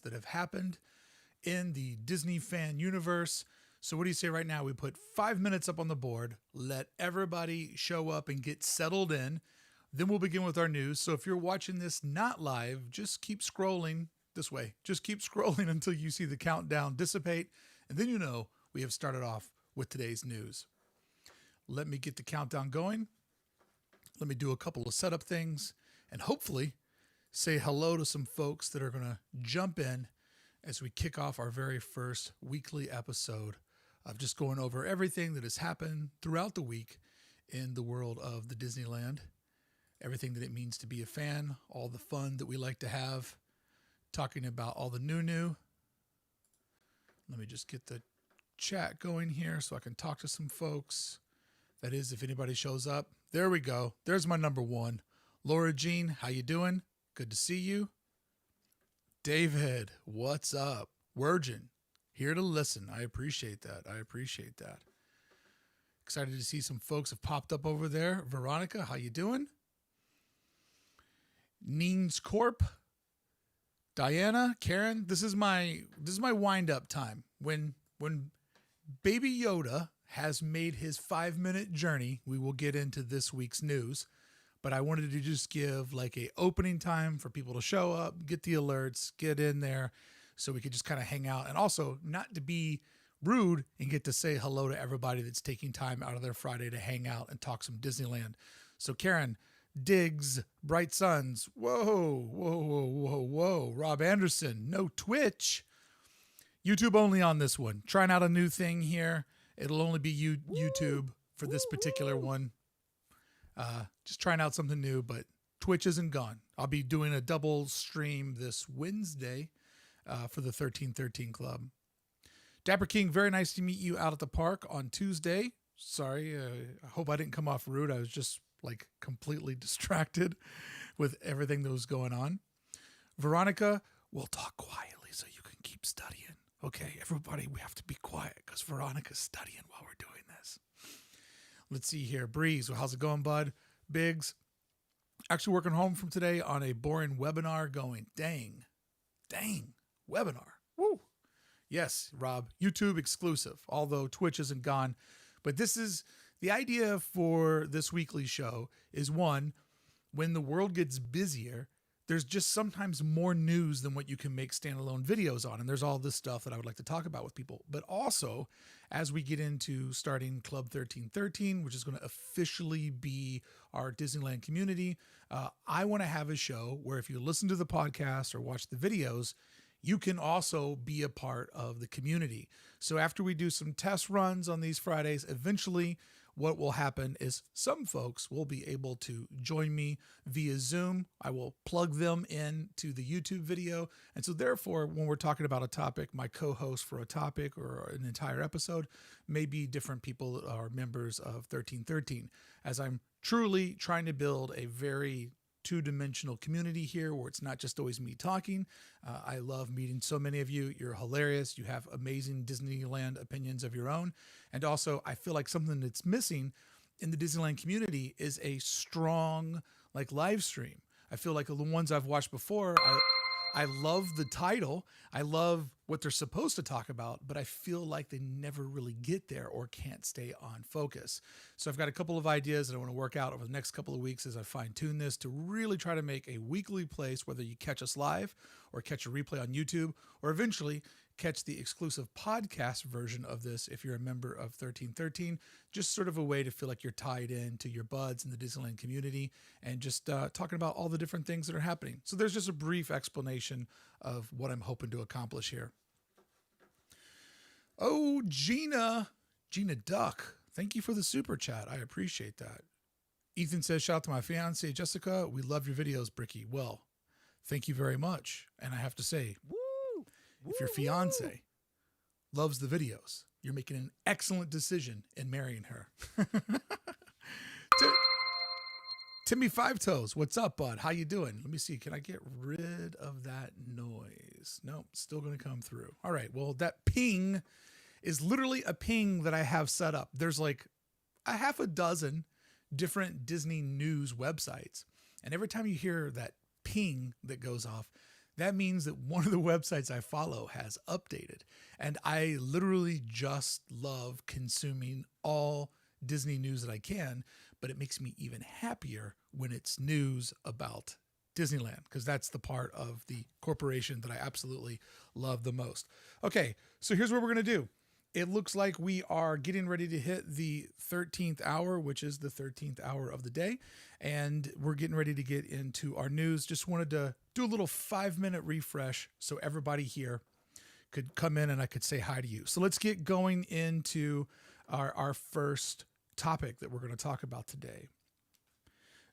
that have happened in the Disney fan universe. So what do you say right now? We put 5 minutes up on the board, let everybody show up and get settled in. Then we'll begin with our news. So if you're watching this not live, just keep scrolling this way. Just keep scrolling until you see the countdown dissipate. And then you know we have started off with today's news. Let me get the countdown going. Let me do a couple of setup things and hopefully say hello to some folks that are going to jump in as we kick off our very first weekly episode of just going over everything that has happened throughout the week in the world of the Disneyland. Everything that it means to be a fan, all the fun that we like to have, talking about all the new. Let me just get the chat going here so I can talk to some folks. That is, if anybody shows up. There we go. There's my number one. Laura Jean, how you doing? Good to see you. David, what's up? Virgin, here to listen. I appreciate that. Excited to see some folks have popped up over there. Veronica, how you doing? Neens Corp, Diana, Karen, this is my wind up time. When Baby Yoda has made his 5-minute journey, we will get into this week's news, but I wanted to just give like a opening time for people to show up, get the alerts, get in there so we could just kind of hang out, and also not to be rude and get to say hello to everybody that's taking time out of their Friday to hang out and talk some Disneyland. So Karen, Diggs, Bright Suns, whoa. Rob Anderson, no Twitch. YouTube only on this one. Trying out a new thing here. It'll only be YouTube for this particular one. Just trying out something new, but Twitch isn't gone. I'll be doing a double stream this Wednesday for the 1313 Club. Dapper King, very nice to meet you out at the park on Tuesday. Sorry, I hope I didn't come off rude. I was just like completely distracted with everything that was going on. Veronica, we'll talk quietly so you can keep studying. Okay, everybody, we have to be quiet because Veronica's studying while we're doing this. Let's see here. Breeze, well, how's it going, bud? Biggs, actually working home from today on a boring webinar going, dang, webinar. Woo. Yes, Rob, YouTube exclusive, although Twitch isn't gone. But this is the idea for this weekly show is one, when the world gets busier, there's just sometimes more news than what you can make standalone videos on. And there's all this stuff that I would like to talk about with people. But also, as we get into starting Club 1313, which is going to officially be our Disneyland community, I want to have a show where if you listen to the podcast or watch the videos, you can also be a part of the community. So after we do some test runs on these Fridays, eventually what will happen is some folks will be able to join me via Zoom. I will plug them into the YouTube video. And so therefore, when we're talking about a topic, my co-host for a topic or an entire episode may be different people that are members of 1313, as I'm truly trying to build a very two-dimensional community here where it's not just always me talking. I love meeting so many of you. You're hilarious. You have amazing Disneyland opinions of your own. And also, I feel like something that's missing in the Disneyland community is a strong like live stream. I feel like the ones I've watched before, I love the title. I love what they're supposed to talk about, but I feel like they never really get there or can't stay on focus. So I've got a couple of ideas that I want to work out over the next couple of weeks as I fine tune this to really try to make a weekly place, whether you catch us live or catch a replay on YouTube, or eventually catch the exclusive podcast version of this if you're a member of 1313, just sort of a way to feel like you're tied in to your buds in the Disneyland community and just talking about all the different things that are happening. So there's just a brief explanation of what I'm hoping to accomplish here. Oh, Gina Duck, thank you for the super chat. I appreciate that. Ethan says, shout out to my fiance, Jessica. We love your videos, Bricky. Well, thank you very much. And I have to say, if your fiance loves the videos, you're making an excellent decision in marrying her. Timmy Five Toes, what's up, bud? How you doing? Let me see. Can I get rid of that noise? Nope, still going to come through. All right, well, that ping is literally a ping that I have set up. There's like a half a dozen different Disney news websites. And every time you hear that ping that goes off, that means that one of the websites I follow has updated. And I literally just love consuming all Disney news that I can, but it makes me even happier when it's news about Disneyland, because that's the part of the corporation that I absolutely love the most. Okay, so here's what we're going to do. It looks like we are getting ready to hit the 13th hour, which is the 13th hour of the day. And we're getting ready to get into our news. Just wanted to do a little 5-minute refresh so everybody here could come in and I could say hi to you. So let's get going into our first topic that we're going to talk about today.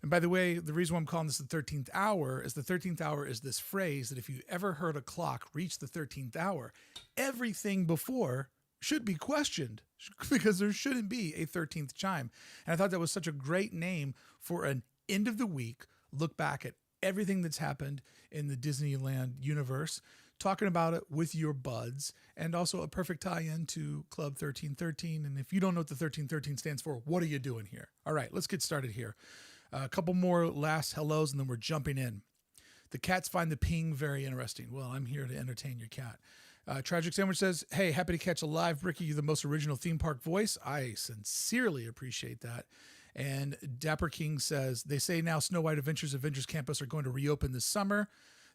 And by the way, the reason why I'm calling this the 13th hour is the 13th hour is this phrase that if you ever heard a clock reach the 13th hour, everything before should be questioned because there shouldn't be a 13th chime. And I thought that was such a great name for an end of the week look back at everything that's happened in the Disneyland universe, talking about it with your buds, and also a perfect tie-in to Club 1313. And if you don't know what the 1313 stands for, what are you doing here? All right, let's get started here. A couple more last hellos, and then we're jumping in. The cats find the ping very interesting. Well, I'm here to entertain your cat. Tragic Sandwich says, hey, happy to catch a live. Bricky, you're the most original theme park voice. I sincerely appreciate that. And Dapper King says, they say now Snow White Adventures Campus are going to reopen this summer.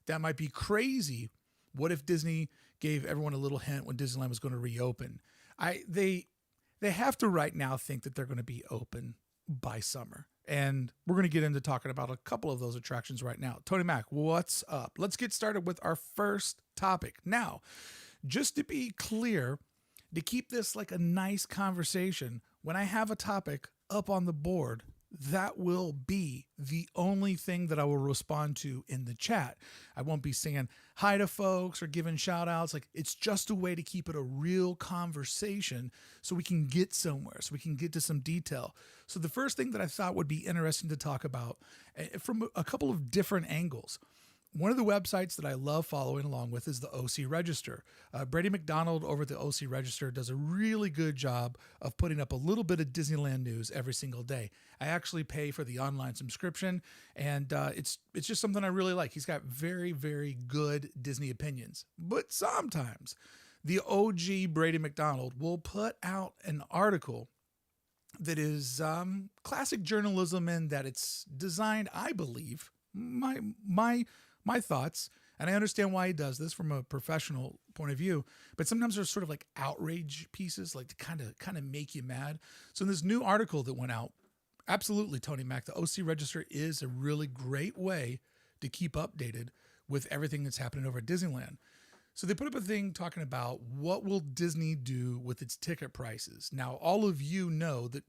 That might be crazy. What if Disney gave everyone a little hint when Disneyland was going to reopen? They have to right now think that they're going to be open by summer. And we're going to get into talking about a couple of those attractions right now. Tony Mac, what's up? Let's get started with our first topic. Now, just to be clear, to keep this like a nice conversation, when I have a topic up on the board, that will be the only thing that I will respond to in the chat. I won't be saying hi to folks or giving shout outs. Like, it's just a way to keep it a real conversation so we can get somewhere, so we can get to some detail. So the first thing that I thought would be interesting to talk about from a couple of different angles. One of the websites that I love following along with is the OC Register. Brady McDonald over at the OC Register does a really good job of putting up a little bit of Disneyland news every single day. I actually pay for the online subscription, and it's just something I really like. He's got very, very good Disney opinions. But sometimes the OG Brady McDonald will put out an article that is classic journalism in that it's designed, I believe, my thoughts, and I understand why he does this from a professional point of view, but sometimes there's sort of like outrage pieces, like to kind of make you mad. So in this new article that went out, absolutely, Tony Mac, the OC Register is a really great way to keep updated with everything that's happening over at Disneyland. So they put up a thing talking about what will Disney do with its ticket prices. Now, all of you know that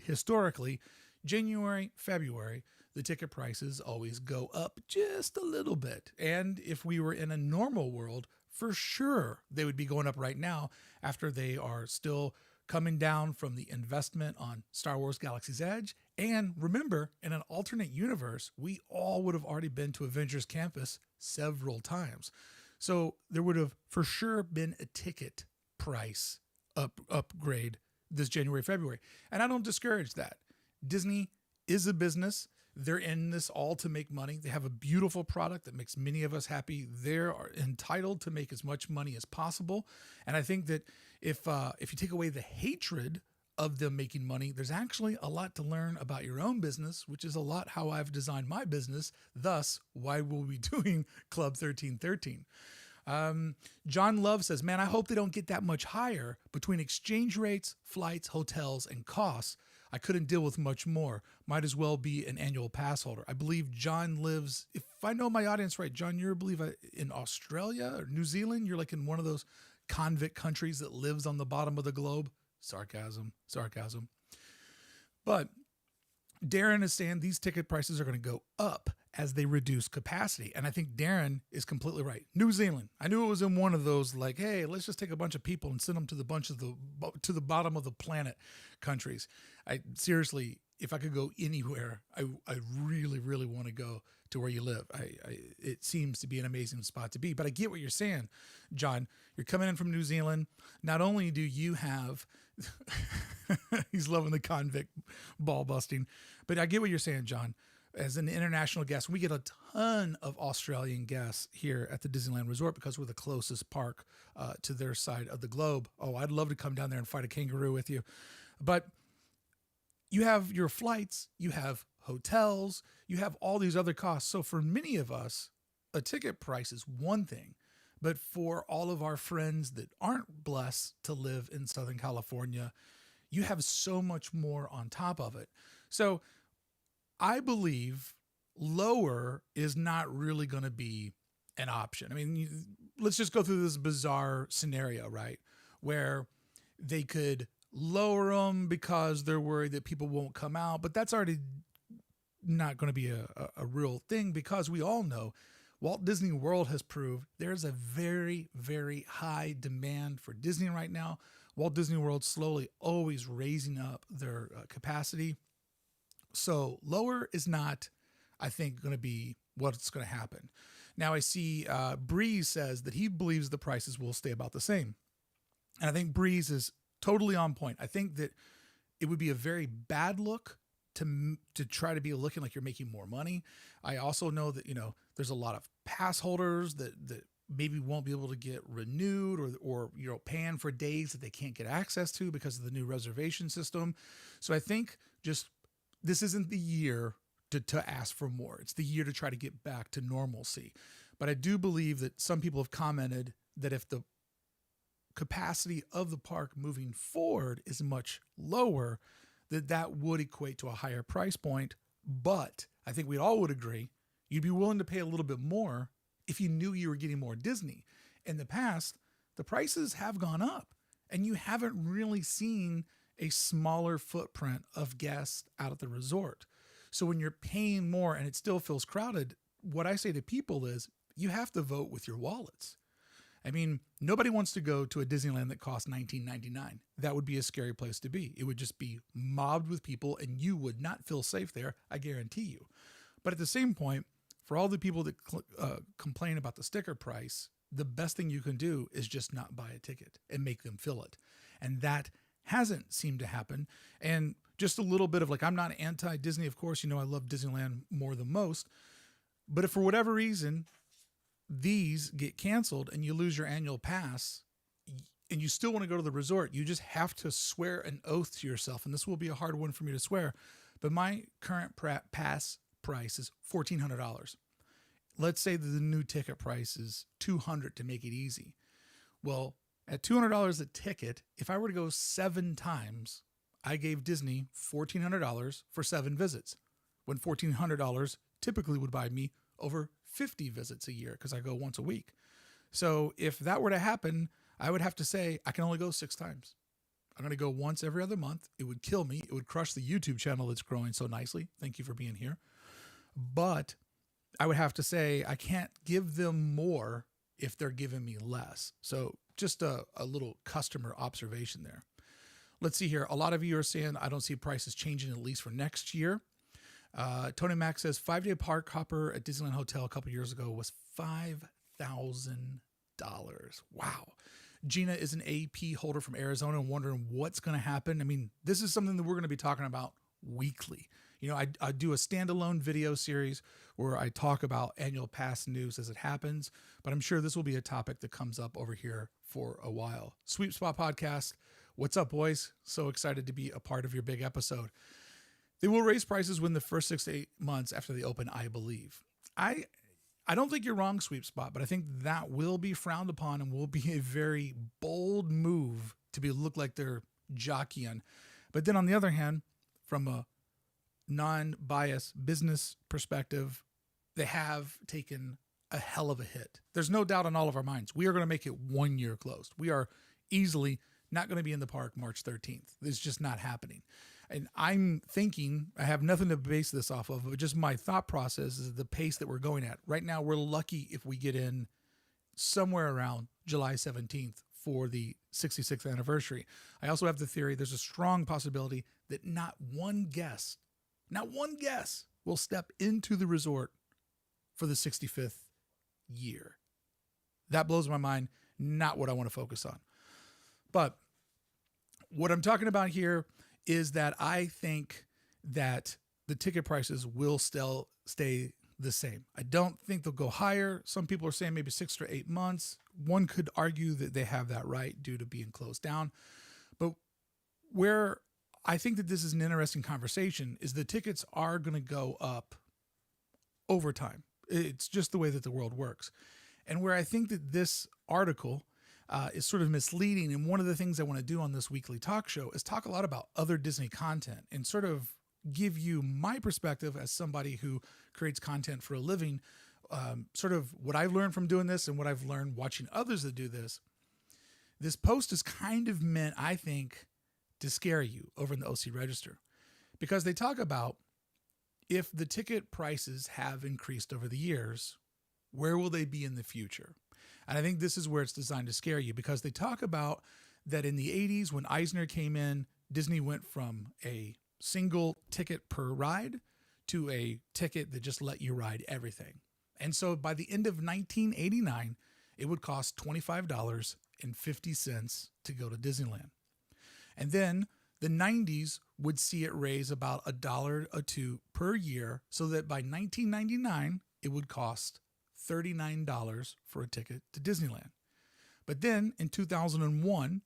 historically, January, February, the ticket prices always go up just a little bit. And if we were in a normal world, for sure, they would be going up right now after they are still coming down from the investment on Star Wars Galaxy's Edge. And remember, in an alternate universe, we all would have already been to Avengers Campus several times. So there would have for sure been a ticket price upgrade this January, February. And I don't discourage that. Disney is a business. They're in this all to make money. They have a beautiful product that makes many of us happy. They're entitled to make as much money as possible. And I think that if you take away the hatred of them making money, there's actually a lot to learn about your own business, which is a lot how I've designed my business. Thus, why we'll be doing Club 1313. John Love says, man, I hope they don't get that much higher between exchange rates, flights, hotels, and costs. I couldn't deal with much more. Might as well be an annual pass holder. I believe John lives, if I know my audience right, John, you're, I believe, in Australia or New Zealand. You're like in one of those convict countries that lives on the bottom of the globe. Sarcasm. But Darren is saying these ticket prices are going to go up as they reduce capacity. And I think Darren is completely right. New Zealand. I knew it was in one of those like, hey, let's just take a bunch of people and send them to the bottom of the planet countries. I seriously, if I could go anywhere, I really, really want to go to where you live. It seems to be an amazing spot to be. But I get what you're saying, John. You're coming in from New Zealand. Not only do you have, he's loving the convict ball busting, but I get what you're saying, John. as an international guest. We get a ton of Australian guests here at the Disneyland Resort because we're the closest park to their side of the globe. Oh, I'd love to come down there and fight a kangaroo with you. But you have your flights, you have hotels, you have all these other costs. So for many of us, a ticket price is one thing. But for all of our friends that aren't blessed to live in Southern California, you have so much more on top of it. So I believe lower is not really going to be an option. I mean, let's just go through this bizarre scenario, right? Where they could lower them because they're worried that people won't come out, but that's already not going to be a real thing, because we all know Walt Disney World has proved there's a very, very high demand for Disney right now. Walt Disney World slowly always raising up their capacity. So lower is not, I think, going to be what's going to happen. Now I see Breeze says that he believes the prices will stay about the same. And I think Breeze is totally on point. I think that it would be a very bad look to try to be looking like you're making more money. I also know that, there's a lot of pass holders that maybe won't be able to get renewed or paying for days that they can't get access to because of the new reservation system. So I think just this isn't the year to ask for more. It's the year to try to get back to normalcy. But I do believe that some people have commented that if the capacity of the park moving forward is much lower, that would equate to a higher price point. But I think we all would agree you'd be willing to pay a little bit more if you knew you were getting more Disney. In the past, the prices have gone up, and you haven't really seen a smaller footprint of guests out at the resort. So when you're paying more and it still feels crowded, what I say to people is you have to vote with your wallets. I mean, nobody wants to go to a Disneyland that costs $19.99. That would be a scary place to be. It would just be mobbed with people, and you would not feel safe there, I guarantee you. But at the same point, for all the people that complain about the sticker price, the best thing you can do is just not buy a ticket and make them fill it. And that hasn't seemed to happen. And just a little bit of I'm not anti-Disney, of course. I love Disneyland more than most. But if for whatever reason these get canceled and you lose your annual pass and you still want to go to the resort, you just have to swear an oath to yourself. And this will be a hard one for me to swear. But my current pass price is $1,400. Let's say that the new ticket price is $200 to make it easy. Well, at $200 a ticket, if I were to go 7 times, I gave Disney $1,400 for 7 visits, when $1,400 typically would buy me over 50 visits a year because I go once a week. So if that were to happen, I would have to say I can only go 6 times. I'm going to go once every other month. It would kill me. It would crush the YouTube channel that's growing so nicely. Thank you for being here. But I would have to say I can't give them more if they're giving me less. So just a little customer observation there. Let's see here. A lot of you are saying I don't see prices changing at least for next year. Tony Mack says 5-day park hopper at Disneyland Hotel a couple years ago was $5,000. Wow. Gina is an AP holder from Arizona and wondering what's going to happen. I mean, this is something that we're going to be talking about weekly. I do a standalone video series where I talk about annual pass news as it happens, but I'm sure this will be a topic that comes up over here for a while. Sweep Spot Podcast. What's up, boys? So excited to be a part of your big episode. They will raise prices within the first 6 to 8 months after they open, I believe. I don't think you're wrong, Sweep Spot, but I think that will be frowned upon and will be a very bold move to look like they're jockeying. But then on the other hand, from a non-biased business perspective, they have taken a hell of a hit. There's no doubt in all of our minds. We are going to make it 1 year closed. We are easily not going to be in the park March 13th. It's just not happening. And I'm thinking, I have nothing to base this off of, but just my thought process is the pace that we're going at. Right now, we're lucky if we get in somewhere around July 17th for the 66th anniversary. I also have the theory there's a strong possibility that not one guest will step into the resort for the 65th year. That blows my mind. Not what I want to focus on. But what I'm talking about here is that I think that the ticket prices will still stay the same. I don't think they'll go higher. Some people are saying maybe 6 to 8 months. One could argue that they have that right due to being closed down. But where I think that this is an interesting conversation is the tickets are going to go up over time. It's just the way that the world works. And where I think that this article is sort of misleading, and one of the things I want to do on this weekly talk show is talk a lot about other Disney content and sort of give you my perspective as somebody who creates content for a living, sort of what I've learned from doing this and what I've learned watching others that do this. This post is kind of meant, I think, to scare you over in the OC Register, because they talk about if the ticket prices have increased over the years, where will they be in the future? And I think this is where it's designed to scare you, because they talk about that in the 80s when Eisner came in, Disney went from a single ticket per ride to a ticket that just let you ride everything. And so by the end of 1989, it would cost $25.50 to go to Disneyland. And then the 90s would see it raise about $1 or $2 per year, so that by 1999, it would cost $39 for a ticket to Disneyland. But then in 2001,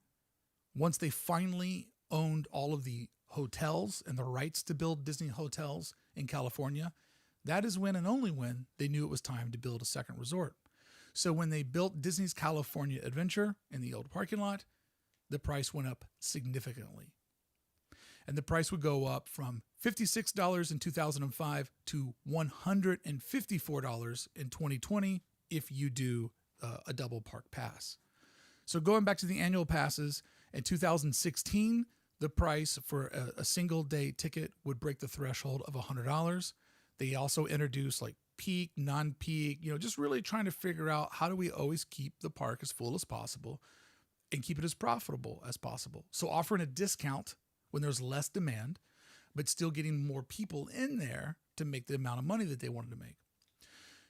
once they finally owned all of the hotels and the rights to build Disney hotels in California, that is when and only when they knew it was time to build a second resort. So when they built Disney's California Adventure in the old parking lot, the price went up significantly. And the price would go up from $56 in 2005 to $154 in 2020 if you do a double park pass. So going back to the annual passes, in 2016, the price for a single day ticket would break the threshold of $100. They also introduced like peak, non-peak, just really trying to figure out how do we always keep the park as full as possible and keep it as profitable as possible. So offering a discount when there's less demand, but still getting more people in there to make the amount of money that they wanted to make.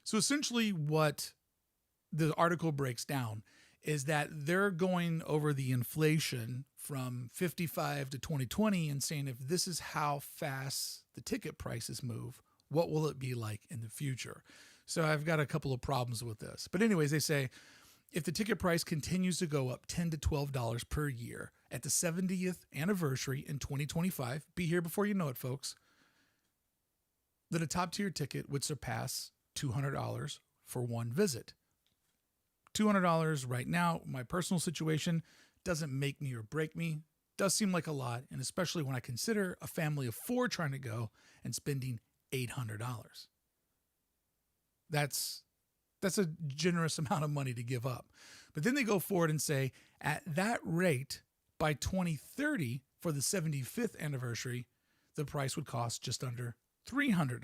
So essentially what the article breaks down is that they're going over the inflation from 55 to 2020 and saying, if this is how fast the ticket prices move, what will it be like in the future? So I've got a couple of problems with this. But anyways, they say, if the ticket price continues to go up $10 to $12 per year at the 70th anniversary in 2025, be here before you know it, folks, that a top tier ticket would surpass $200 for one visit. $200 right now, my personal situation, doesn't make me or break me. Does seem like a lot, and especially when I consider a family of 4 trying to go and spending $800. That's a generous amount of money to give up. But then they go forward and say, at that rate, by 2030, for the 75th anniversary, the price would cost just under $300.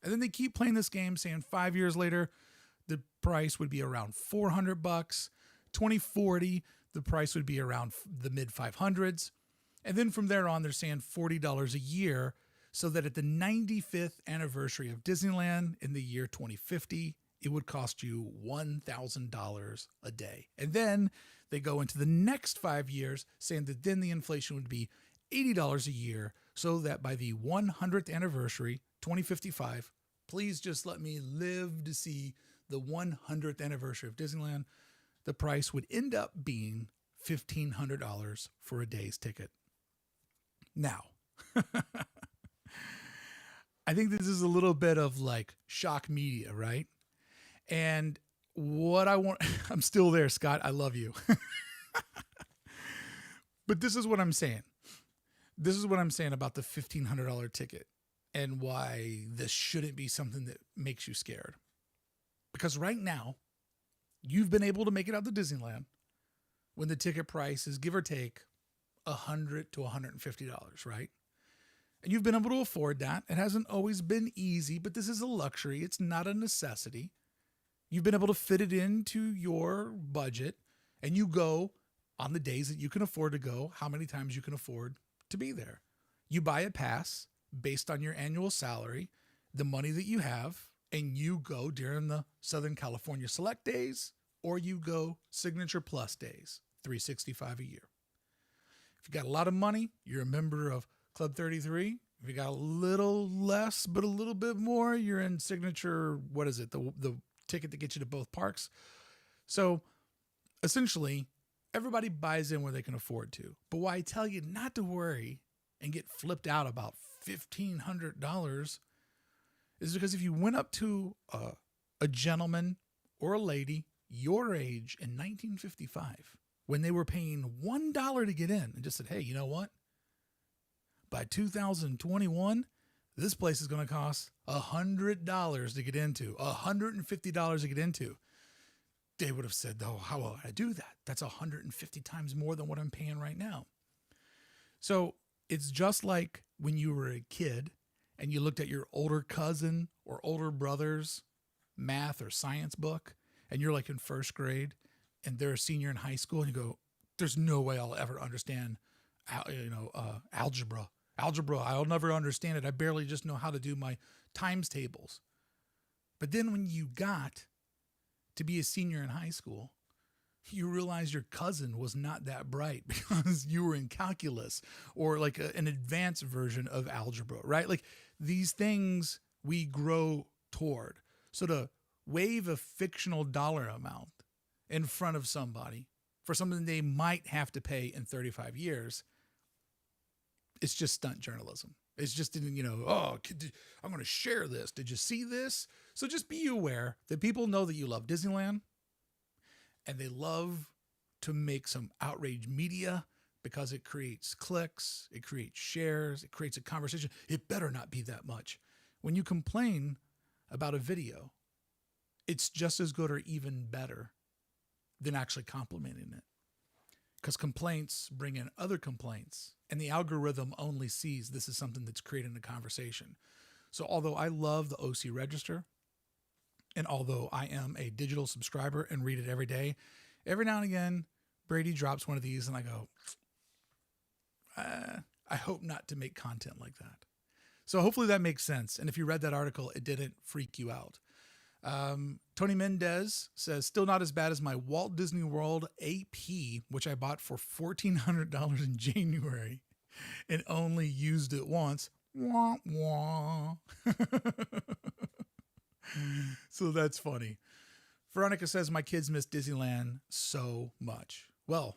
And then they keep playing this game, saying 5 years later, the price would be around $400. 2040, the price would be around the mid 500s. And then from there on, they're saying $40 a year, so that at the 95th anniversary of Disneyland in the year 2050, it would cost you $1,000 a day. And then they go into the next 5 years saying that then the inflation would be $80 a year, so that by the 100th anniversary, 2055, please just let me live to see the 100th anniversary of Disneyland, the price would end up being $1,500 for a day's ticket. Now, I think this is a little bit of like shock media, right? And what I want, I'm still there, Scott. I love you. But this is what I'm saying. This is what I'm saying about the $1,500 ticket and why this shouldn't be something that makes you scared. Because right now, you've been able to make it out to Disneyland when the ticket price is give or take $100 to $150, right? And you've been able to afford that. It hasn't always been easy, but this is a luxury. It's not a necessity. You've been able to fit it into your budget, and you go on the days that you can afford to go, how many times you can afford to be there. You buy a pass based on your annual salary, the money that you have, and you go during the Southern California Select days, or you go Signature Plus days, $365 a year. If you got a lot of money, you're a member of Club 33, If you got a little less, but a little bit more, you're in signature. What is it? The ticket that gets you to both parks. So essentially, everybody buys in where they can afford to. But why I tell you not to worry and get flipped out about $1,500 is because if you went up to a gentleman or a lady your age in 1955, when they were paying $1 to get in, and just said, hey, you know what? By 2021, this place is going to cost $100 to get into, $150 to get into. They would have said, oh, how will I do that? That's 150 times more than what I'm paying right now. So it's just like when you were a kid and you looked at your older cousin or older brother's math or science book, and you're like in first grade and they're a senior in high school, and you go, there's no way I'll ever understand algebra. I'll never understand it. I barely just know how to do my times tables. But then when you got to be a senior in high school, you realize your cousin was not that bright because you were in calculus or like an advanced version of algebra, right? Like these things we grow toward. So to wave a fictional dollar amount in front of somebody for something they might have to pay in 35 years, it's just stunt journalism. It's just, I'm going to share this. Did you see this? So just be aware that people know that you love Disneyland and they love to make some outrage media because it creates clicks, it creates shares, it creates a conversation. It better not be that much. When you complain about a video, it's just as good or even better than actually complimenting it. Because complaints bring in other complaints, and the algorithm only sees this is something that's creating a conversation. So although I love the OC Register, and although I am a digital subscriber and read it every day, every now and again, Brady drops one of these and I go, I hope not to make content like that. So hopefully that makes sense. And if you read that article, it didn't freak you out. Tony Mendez says, still not as bad as my Walt Disney World AP, which I bought for $1,400 in January and only used it once. Wah, wah. So that's funny. Veronica says, my kids miss Disneyland so much. Well,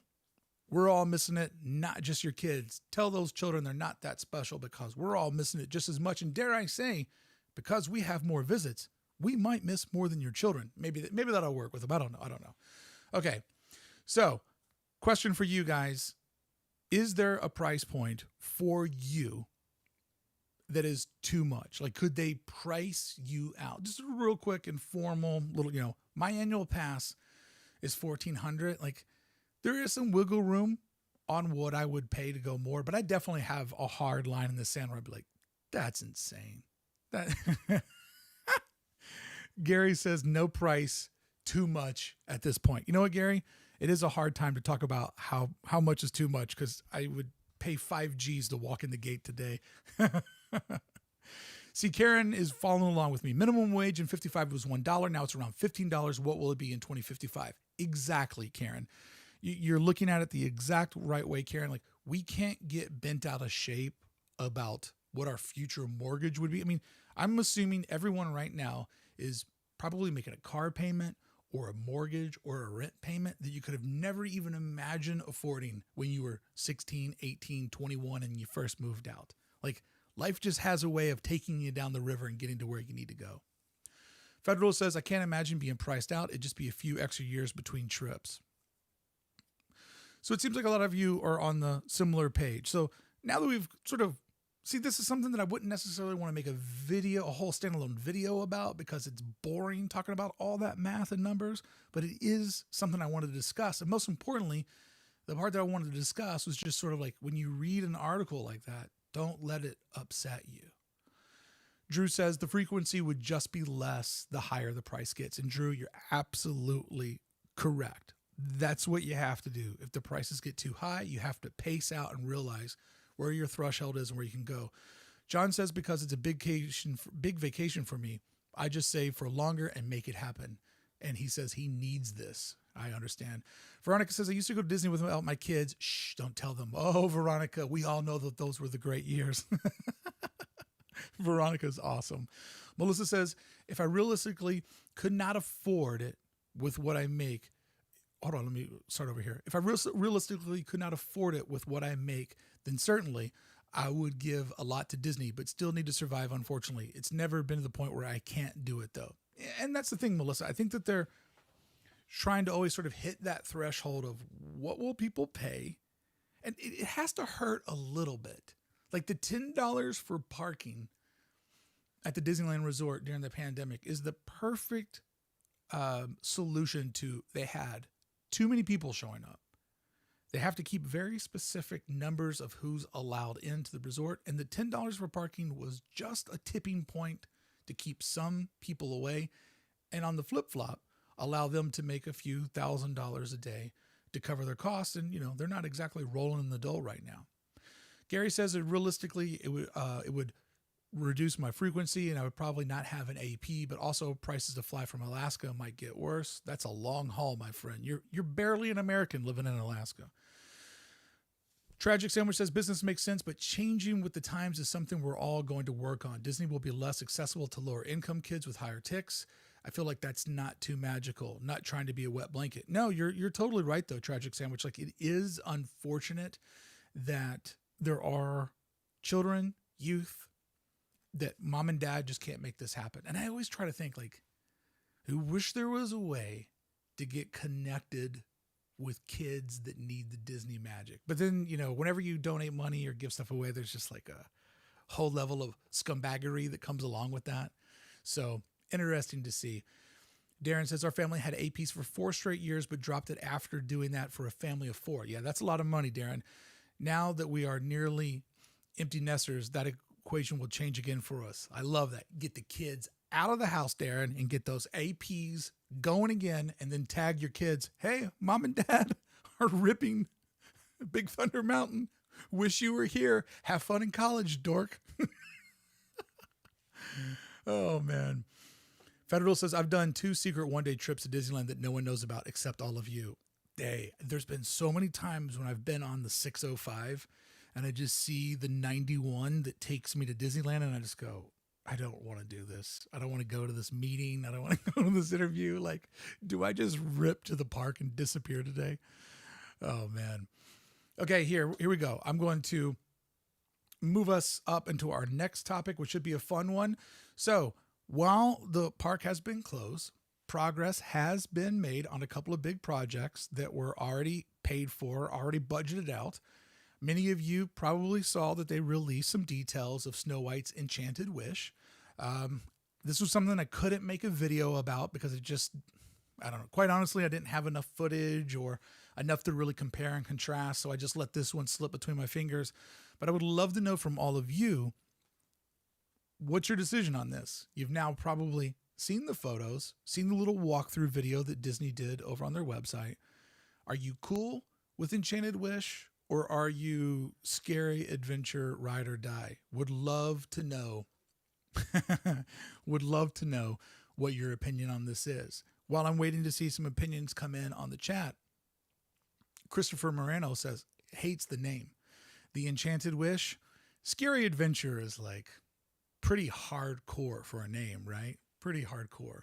we're all missing it, not just your kids. Tell those children they're not that special because we're all missing it just as much. And dare I say, because we have more visits, we might miss more than your children. Maybe that'll work with them. I don't know. Okay. So question for you guys. Is there a price point for you that is too much? Like, could they price you out? Just a real quick, informal little, my annual pass is $1,400. Like, there is some wiggle room on what I would pay to go more, but I definitely have a hard line in the sand where I'd be like, that's insane. That Gary says no price, too much at this point. You know what, Gary? It is a hard time to talk about how much is too much because I would pay 5 G's to walk in the gate today. See, Karen is following along with me. Minimum wage in 55 was $1. Now it's around $15. What will it be in 2055? Exactly, Karen. You're looking at it the exact right way, Karen. Like, we can't get bent out of shape about what our future mortgage would be. I mean, I'm assuming everyone right now is probably making a car payment or a mortgage or a rent payment that you could have never even imagined affording when you were 16, 18, 21, and you first moved out. Like, life just has a way of taking you down the river and getting to where you need to go. Federal says, I can't imagine being priced out. It'd just be a few extra years between trips. So it seems like a lot of you are on the similar page. So now that we've this is something that I wouldn't necessarily want to make a whole standalone video about because it's boring talking about all that math and numbers, but it is something I wanted to discuss. And most importantly, the part that I wanted to discuss was just sort of like when you read an article like that, don't let it upset you. Drew says the frequency would just be less the higher the price gets. And Drew, you're absolutely correct. That's what you have to do. If the prices get too high, you have to pace out and realize where your threshold is and where you can go. John says, because it's a big vacation for me, I just save for longer and make it happen. And he says he needs this. I understand. Veronica says, I used to go to Disney without my kids. Shh, don't tell them. Oh, Veronica, we all know that those were the great years. Veronica's awesome. Melissa says, if I realistically could not afford it with what I make, hold on, let me start over here. If I realistically could not afford it with what I make, then certainly I would give a lot to Disney, but still need to survive, unfortunately. It's never been to the point where I can't do it, though. And that's the thing, Melissa. I think that they're trying to always sort of hit that threshold of what will people pay? And it has to hurt a little bit. Like the $10 for parking at the Disneyland Resort during the pandemic is the perfect solution to, they had too many people showing up. They have to keep very specific numbers of who's allowed into the resort. And the $10 for parking was just a tipping point to keep some people away. And on the flip-flop, allow them to make a few $1,000s a day to cover their costs. And, you know, they're not exactly rolling in the dough right now. Gary says that realistically, it would reduce my frequency and I would probably not have an AP, but also prices to fly from Alaska might get worse. That's a long haul, my friend. You're barely an American living in Alaska. Tragic Sandwich says business makes sense, but changing with the times is something we're all going to work on. Disney will be less accessible to lower income kids with higher ticks. I feel like that's not too magical, not trying to be a wet blanket. No, you're totally right though, Tragic Sandwich. Like, it is unfortunate that there are children, youth, that mom and dad just can't make this happen. And I always try to think, like, I wish there was a way to get connected with kids that need the Disney magic. But then, you know, whenever you donate money or give stuff away, there's just like a whole level of scumbaggery that comes along with that. So interesting to see. Darren says our family had APs for 4 straight years, but dropped it after doing that for a family of 4. Yeah, that's a lot of money, Darren. Now that we are nearly empty nesters, that equation will change again for us. I love that. Get the kids out of the house, Darren, and get those APs going again, and then tag your kids. Hey, mom and dad are ripping Big Thunder Mountain. Wish you were here. Have fun in college, dork. Oh, man. Federal says, I've done 2 secret one-day trips to Disneyland that no one knows about except all of you. Hey, there's been so many times when I've been on the 605 and I just see the 91 that takes me to Disneyland and I just go, I don't want to do this. I don't want to go to this meeting. I don't want to go to this interview. Like, do I just rip to the park and disappear today? Oh, man. Okay, here we go. I'm going to move us up into our next topic, which should be a fun one. So while the park has been closed, progress has been made on a couple of big projects that were already paid for, already budgeted out. Many of you probably saw that they released some details of Snow White's Enchanted Wish. This was something I couldn't make a video about because I don't know, quite honestly, I didn't have enough footage or enough to really compare and contrast. So I just let this one slip between my fingers. But I would love to know from all of you, what's your decision on this? You've now probably seen the photos, seen the little walkthrough video that Disney did over on their website. Are you cool with Enchanted Wish? Or are you scary adventure ride or die? Would love to know. Would love to know what your opinion on this is. While I'm waiting to see some opinions come in on the chat, Christopher Moreno says, hates the name. The Enchanted Wish, scary adventure is like pretty hardcore for a name, right? Pretty hardcore.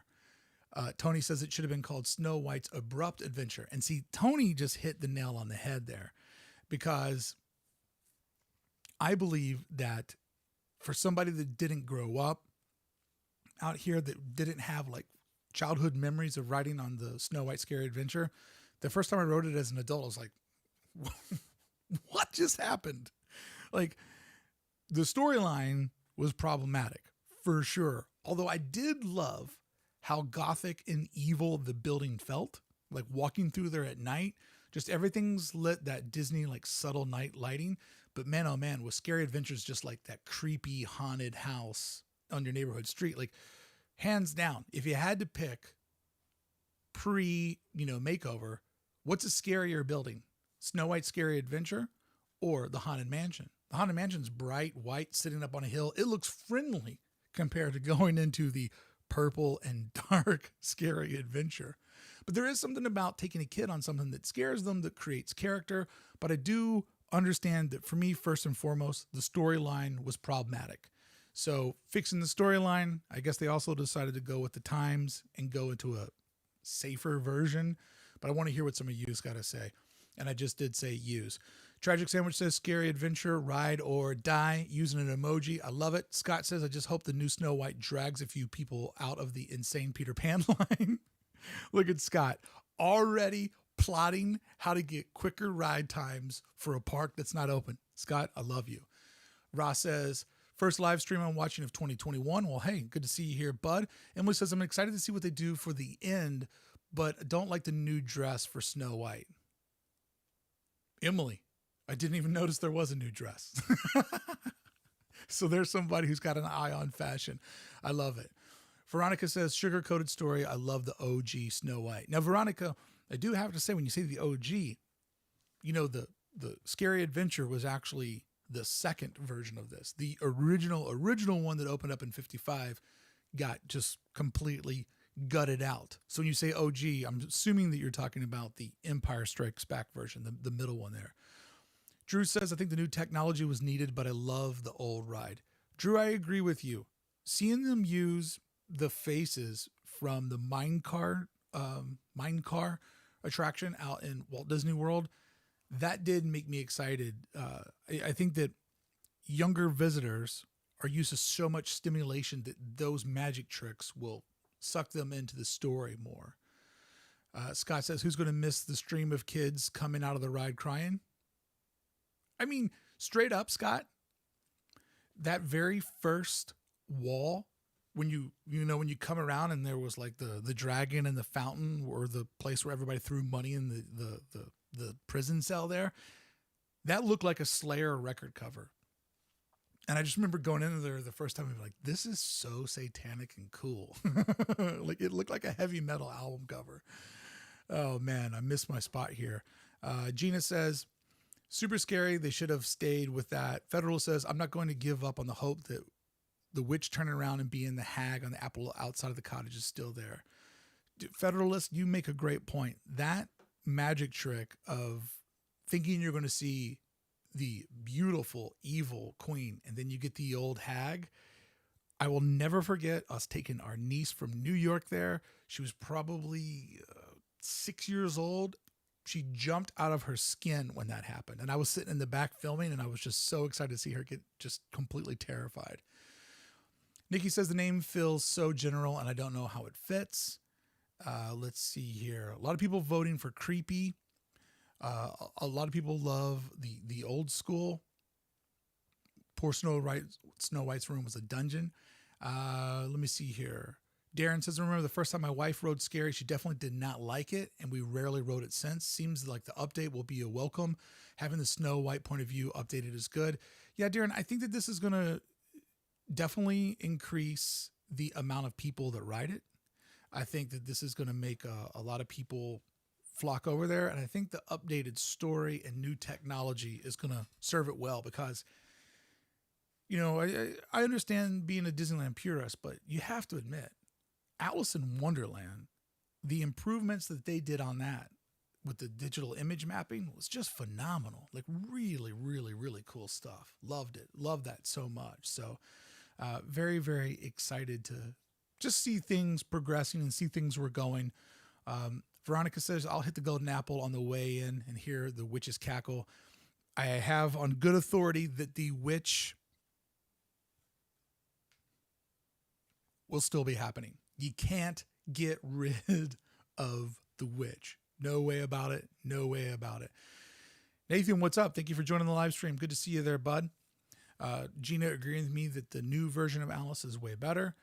Tony says it should have been called Snow White's Abrupt Adventure. And see, Tony just hit the nail on the head there. Because I believe that for somebody that didn't grow up out here, that didn't have like childhood memories of riding on the Snow White Scary Adventure, the first time I rode it as an adult, I was like, what just happened? Like, the storyline was problematic for sure. Although I did love how gothic and evil the building felt, like walking through there at night. Just everything's lit, that Disney like subtle night lighting. But man, oh man, was Scary Adventures just like that creepy haunted house on your neighborhood street. Like, hands down, if you had to pick makeover, what's a scarier building? Snow White Scary Adventure or the Haunted Mansion? The Haunted Mansion's bright white sitting up on a hill. It looks friendly compared to going into the purple and dark Scary Adventure. But there is something about taking a kid on something that scares them, that creates character. But I do understand that for me, first and foremost, the storyline was problematic. So fixing the storyline, I guess they also decided to go with the times and go into a safer version. But I want to hear what some of you's got to say. And I just did say use. Tragic Sandwich says scary adventure, ride or die, using an emoji. I love it. Scott says, I just hope the new Snow White drags a few people out of the insane Peter Pan line. Look at Scott already plotting how to get quicker ride times for a park that's not open. Scott, I love you. Ross says, first live stream I'm watching of 2021. Well, hey, good to see you here, bud. Emily says, I'm excited to see what they do for the end, but don't like the new dress for Snow White. Emily, I didn't even notice there was a new dress. So there's somebody who's got an eye on fashion. I love it. Veronica says, sugar-coated story. I love the OG Snow White. Now, Veronica, I do have to say, when you say the OG, you know, the Scary Adventure was actually the second version of this. The original one that opened up in 55 got just completely gutted out. So when you say OG, I'm assuming that you're talking about the Empire Strikes Back version, the middle one there. Drew says, I think the new technology was needed, but I love the old ride. Drew, I agree with you. Seeing them use the faces from the mine car attraction out in Walt Disney World, that did make me excited. I think that younger visitors are used to so much stimulation that those magic tricks will suck them into the story more. Scott says, who's going to miss the stream of kids coming out of the ride crying? I mean, straight up, Scott, that very first wall, when you come around and there was like the dragon and the fountain, or the place where everybody threw money in the prison cell there, that looked like a Slayer record cover. And I just remember going into there the first time and be like, this is so satanic and cool. Like, it looked like a heavy metal album cover. Oh man, I missed my spot here. Gina says, super scary. They should have stayed with that. Federal says, I'm not going to give up on the hope that the witch turning around and being the hag on the apple outside of the cottage is still there. Federalist, you make a great point. That magic trick of thinking you're going to see the beautiful, evil queen, and then you get the old hag. I will never forget us taking our niece from New York there. She was probably 6 years old. She jumped out of her skin when that happened. And I was sitting in the back filming, and I was just so excited to see her get just completely terrified. Nikki says the name feels so general, and I don't know how it fits. Let's see here. A lot of people voting for creepy. A lot of people love the old school. Poor Snow White's room was a dungeon. Let me see here. Darren says, I remember the first time my wife rode Scary, she definitely did not like it, and we rarely rode it since. Seems like the update will be a welcome. Having the Snow White point of view updated is good. Yeah, Darren, I think that this is going to definitely increase the amount of people that ride it. I think that this is going to make a lot of people flock over there, and I think the updated story and new technology is going to serve it well, because I understand being a Disneyland purist, but you have to admit, Alice in Wonderland, the improvements that they did on that with the digital image mapping was just phenomenal. Like, really, really, really cool stuff. Loved it. Loved that so much. So very, very excited to just see things progressing and see things were going. Veronica says, I'll hit the golden apple on the way in and hear the witch's cackle. I have on good authority that the witch will still be happening. You can't get rid of the witch. No way about it. No way about it. Nathan, what's up? Thank you for joining the live stream. Good to see you there, bud. Gina agreeing with me that the new version of Alice is way better.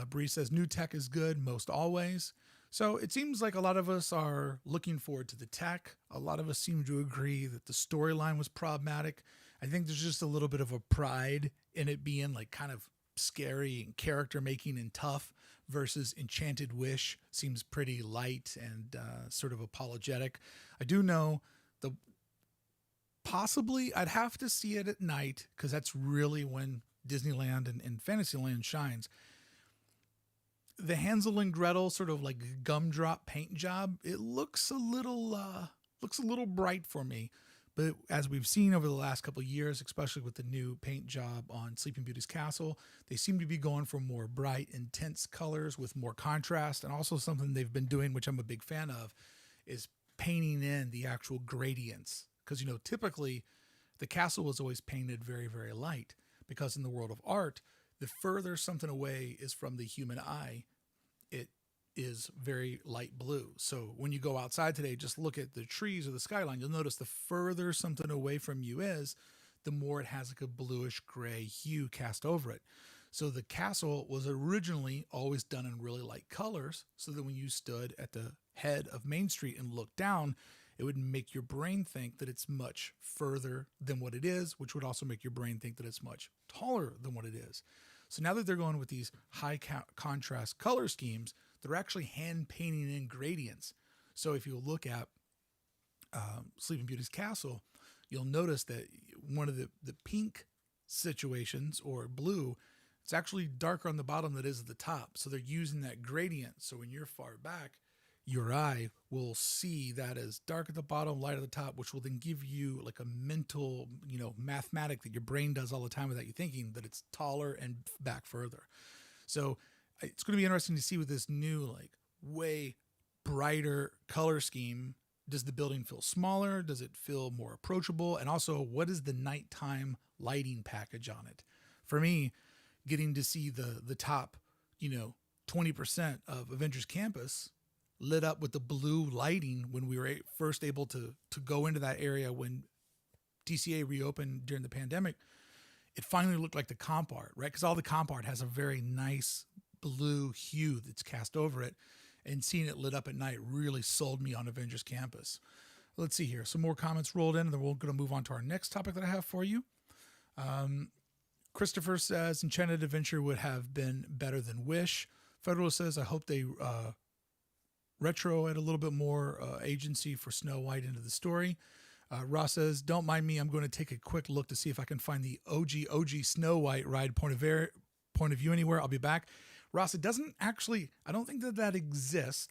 Bree says new tech is good most always. So it seems like a lot of us are looking forward to the tech. A lot of us seem to agree that the storyline was problematic. I think there's just a little bit of a pride in it being like kind of scary and character making and tough, versus Enchanted Wish seems pretty light and sort of apologetic. I do know possibly I'd have to see it at night, because that's really when Disneyland and Fantasyland shines. The Hansel and Gretel sort of like gumdrop paint job, it looks a little bright for me. But as we've seen over the last couple of years, especially with the new paint job on Sleeping Beauty's castle, they seem to be going for more bright, intense colors with more contrast. And also something they've been doing, which I'm a big fan of, is painting in the actual gradients. Because, you know, typically the castle was always painted very, very light, because in the world of art, the further something away is from the human eye, it is very light blue. So when you go outside today, just look at the trees or the skyline, you'll notice the further something away from you is, the more it has like a bluish gray hue cast over it. So the castle was originally always done in really light colors, so that when you stood at the head of Main Street and looked down, it would make your brain think that it's much further than what it is, which would also make your brain think that it's much taller than what it is. So now that they're going with these high contrast color schemes, they're actually hand painting in gradients. So if you look at Sleeping Beauty's castle, you'll notice that one of the pink situations, or blue, it's actually darker on the bottom than it is at the top. So they're using that gradient. So when you're far back, your eye will see that as dark at the bottom, light at the top, which will then give you like a mental, you know, mathematic that your brain does all the time without you thinking, that it's taller and back further. So it's going to be interesting to see with this new, like, way brighter color scheme. Does the building feel smaller? Does it feel more approachable? And also, what is the nighttime lighting package on it? For me, getting to see the top, you know, 20% of Avengers Campus lit up with the blue lighting when we were first able to go into that area when DCA reopened during the pandemic, it finally looked like the comp art, right? Because all the comp art has a very nice blue hue that's cast over it, and seeing it lit up at night really sold me on Avengers Campus. Let's see here. Some more comments rolled in, and then we're going to move on to our next topic that I have for you. Christopher says, Enchanted Adventure would have been better than Wish. Federal says, I hope they retro add a little bit more agency for Snow White into the story. Ross says, don't mind me, I'm going to take a quick look to see if I can find the OG Snow White ride point of view anywhere. I'll be back. Ross, it doesn't actually, I don't think that exists,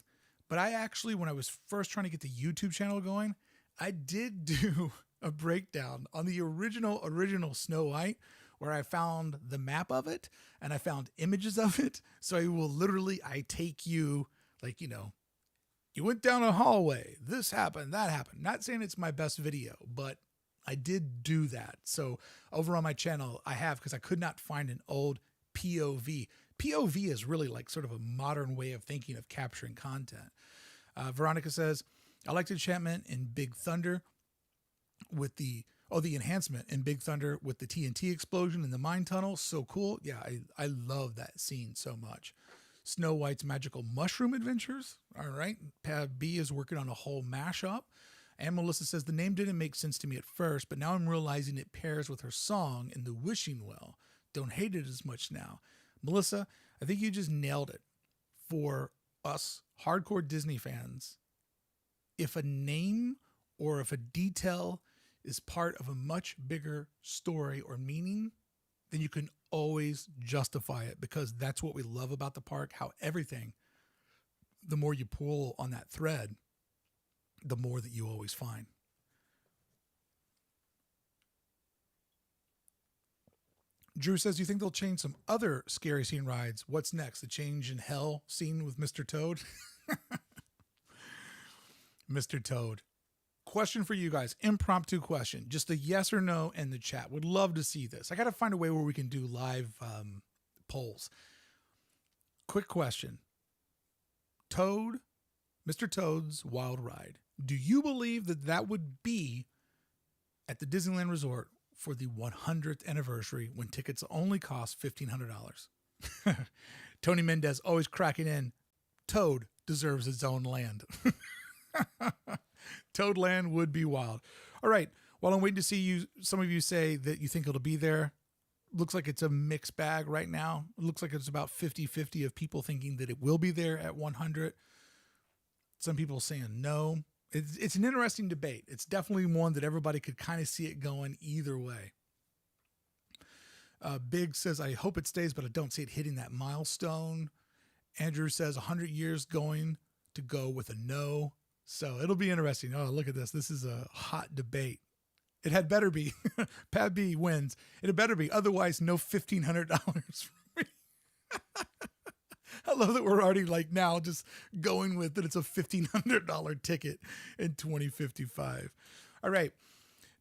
but I actually, when I was first trying to get the YouTube channel going, I did do a breakdown on the original Snow White, where I found the map of it and I found images of it. So I take you, like, you know, you went down a hallway, this happened, that happened. Not saying it's my best video, but I did do that. So over on my channel, I have, because I could not find an old POV. POV is really like sort of a modern way of thinking of capturing content. Veronica says, I liked enchantment in Big Thunder with the enhancement in Big Thunder with the TNT explosion in the mine tunnel. So cool. Yeah, I love that scene so much. Snow White's Magical Mushroom Adventures. All right. Pab B is working on a whole mashup. And Melissa says, the name didn't make sense to me at first, but now I'm realizing it pairs with her song in the Wishing Well. Don't hate it as much now. Melissa, I think you just nailed it. For us hardcore Disney fans, if a name or if a detail is part of a much bigger story or meaning, then you can always justify it, because that's what we love about the park, how everything, the more you pull on that thread, the more that you always find. Drew says, do you think they'll change some other scary scene rides? What's next? The change in hell scene with Mr. Toad? Mr. Toad. Question for you guys. Impromptu question. Just a yes or no in the chat. Would love to see this. I got to find a way where we can do live polls. Quick question. Toad, Mr. Toad's Wild Ride. Do you believe that would be at the Disneyland Resort for the 100th anniversary when tickets only cost $1,500? Tony Mendez always cracking in. Toad deserves its own land. Toadland would be wild. All right. While I'm waiting to see you, some of you say that you think it'll be there. Looks like it's a mixed bag right now. It looks like it's about 50-50 of people thinking that it will be there at 100. Some people saying no. It's an interesting debate. It's definitely one that everybody could kind of see it going either way. Big says, I hope it stays, but I don't see it hitting that milestone. Andrew says 100 years going to go with a no. So it'll be interesting. Oh, look at this. This is a hot debate. It had better be. Pad B wins. It had better be. Otherwise, no $1,500 for me. I love that we're already like now just going with that it's a $1,500 ticket in 2055. All right.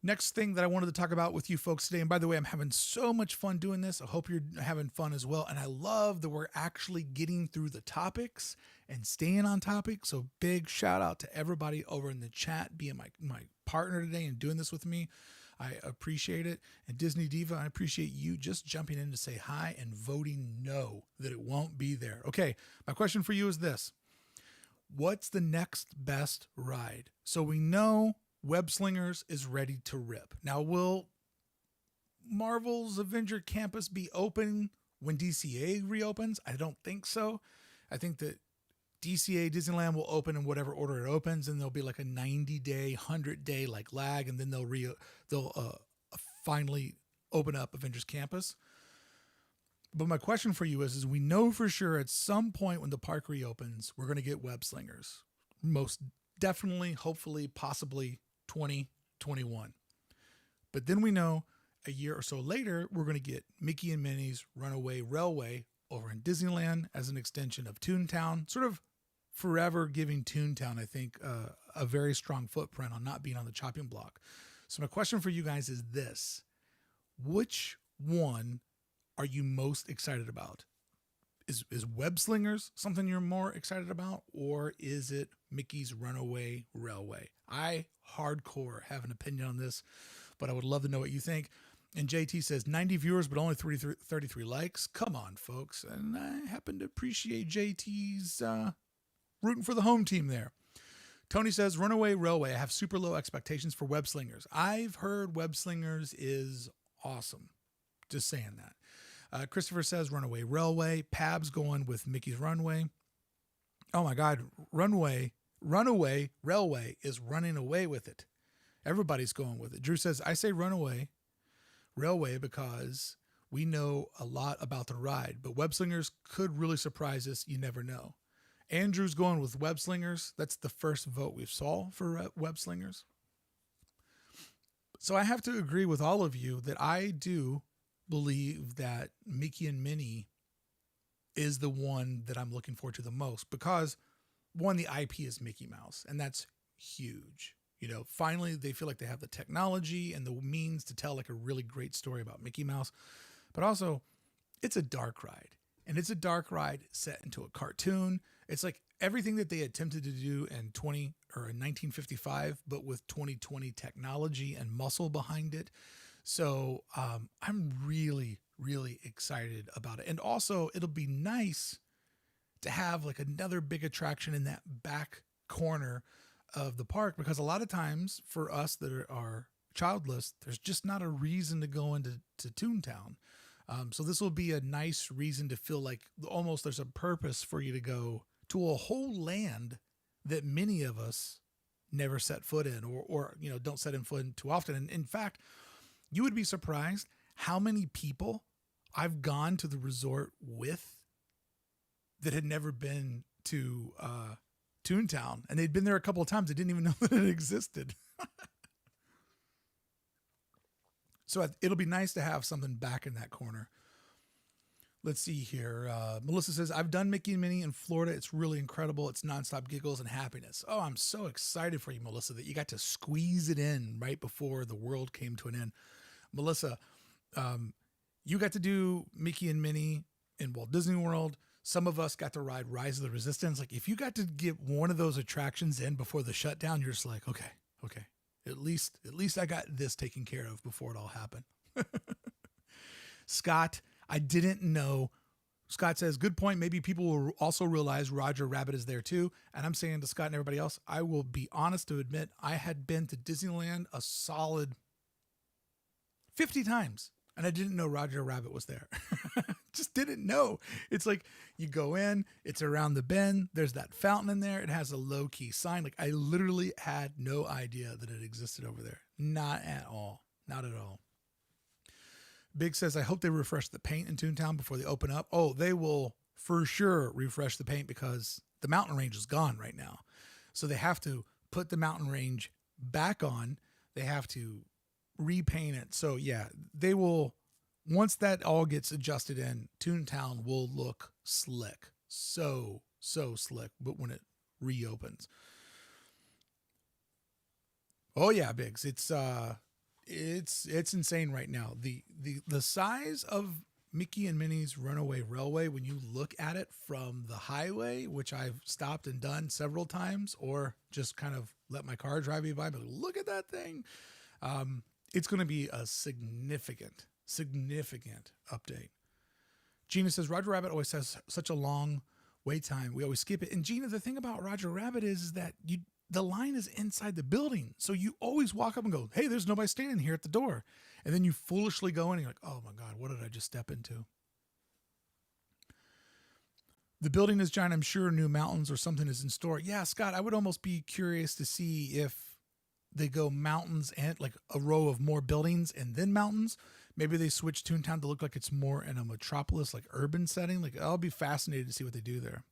Next thing that I wanted to talk about with you folks today, and by the way, I'm having so much fun doing this. I hope you're having fun as well. And I love that we're actually getting through the topics and staying on topic. So big shout out to everybody over in the chat being my partner today and doing this with me. I appreciate it. And Disney Diva, I appreciate you just jumping in to say hi and voting no, that it won't be there. Okay, my question for you is this. What's the next best ride? So we know Web Slingers is ready to rip. Now, will Marvel's Avenger Campus be open when DCA reopens? I don't think so. I think that DCA, Disneyland, will open in whatever order it opens, and there'll be like a 90-day, 100-day like lag, and then they'll finally open up Avengers Campus. But my question for you is we know for sure at some point when the park reopens, we're going to get Web Slingers. Most definitely, hopefully, possibly 2021. But then we know a year or so later, we're going to get Mickey and Minnie's Runaway Railway over in Disneyland as an extension of Toontown, sort of forever giving Toontown, I think, a very strong footprint on not being on the chopping block. So my question for you guys is this. Which one are you most excited about? Is Web Slingers something you're more excited about, or is it Mickey's Runaway Railway? I hardcore have an opinion on this, but I would love to know what you think. And JT says 90 viewers, but only 33 likes. Come on, folks. And I happen to appreciate JT's rooting for the home team there. Tony says Runaway Railway. I have super low expectations for Web Slingers. I've heard Web Slingers is awesome. Just saying that. Christopher says Runaway Railway. Pab's going with Mickey's Runway. Oh my God. Runaway Railway is running away with it. Everybody's going with it. Drew says, I say Runaway Railway because we know a lot about the ride, but Web Slingers could really surprise us. You never know. Andrew's going with Web Slingers. That's the first vote we saw for Web Slingers. So I have to agree with all of you that I do believe that Mickey and Minnie is the one that I'm looking forward to the most because one, the IP is Mickey Mouse, and that's huge. You know, finally they feel like they have the technology and the means to tell like a really great story about Mickey Mouse, but also it's a dark ride, and it's a dark ride set into a cartoon. It's like everything that they attempted to do in 1955, but with 2020 technology and muscle behind it. So I'm really, really excited about it. And also it'll be nice to have like another big attraction in that back corner of the park, because a lot of times for us that are childless, there's just not a reason to go into Toontown. So this will be a nice reason to feel like almost there's a purpose for you to go to a whole land that many of us never set foot in or you know, don't set in foot in too often. And in fact, you would be surprised how many people I've gone to the resort with that had never been to Toontown, and they'd been there a couple of times. They didn't even know that it existed. So it'll be nice to have something back in that corner. Let's see here. Melissa says, I've done Mickey and Minnie in Florida. It's really incredible. It's nonstop giggles and happiness. Oh, I'm so excited for you, Melissa, that you got to squeeze it in right before the world came to an end. Melissa, you got to do Mickey and Minnie in Walt Disney World. Some of us got to ride Rise of the Resistance. Like if you got to get one of those attractions in before the shutdown, you're just like, okay. At least I got this taken care of before it all happened. Scott, I didn't know. Scott says, good point. Maybe people will also realize Roger Rabbit is there too. And I'm saying to Scott and everybody else, I will be honest to admit I had been to Disneyland a solid 50 times. And I didn't know Roger Rabbit was there. Just didn't know. It's like you go in, it's around the bend. There's that fountain in there. It has a low key sign. Like I literally had no idea that it existed over there. Not at all. Not at all. Big says, I hope they refresh the paint in Toontown before they open up. Oh, they will for sure refresh the paint because the mountain range is gone right now. So they have to put the mountain range back on. They have to repaint it. So yeah, they will, once that all gets adjusted in, Toontown will look slick. So slick, but when it reopens. Oh yeah, Biggs. It's insane right now. The size of Mickey and Minnie's Runaway Railway, when you look at it from the highway, which I've stopped and done several times, or just kind of let my car drive me by, but look at that thing. It's going to be a significant update. Gina says, Roger Rabbit always has such a long wait time. We always skip it. And Gina, the thing about Roger Rabbit is that the line is inside the building. So you always walk up and go, hey, there's nobody standing here at the door. And then you foolishly go in and you're like, oh my God, what did I just step into? The building is giant. I'm sure new mountains or something is in store. Yeah, Scott, I would almost be curious to see if they go mountains and like a row of more buildings and then mountains. Maybe they switch Toontown to look like it's more in a metropolis, like urban setting. Like I'll be fascinated to see what they do there.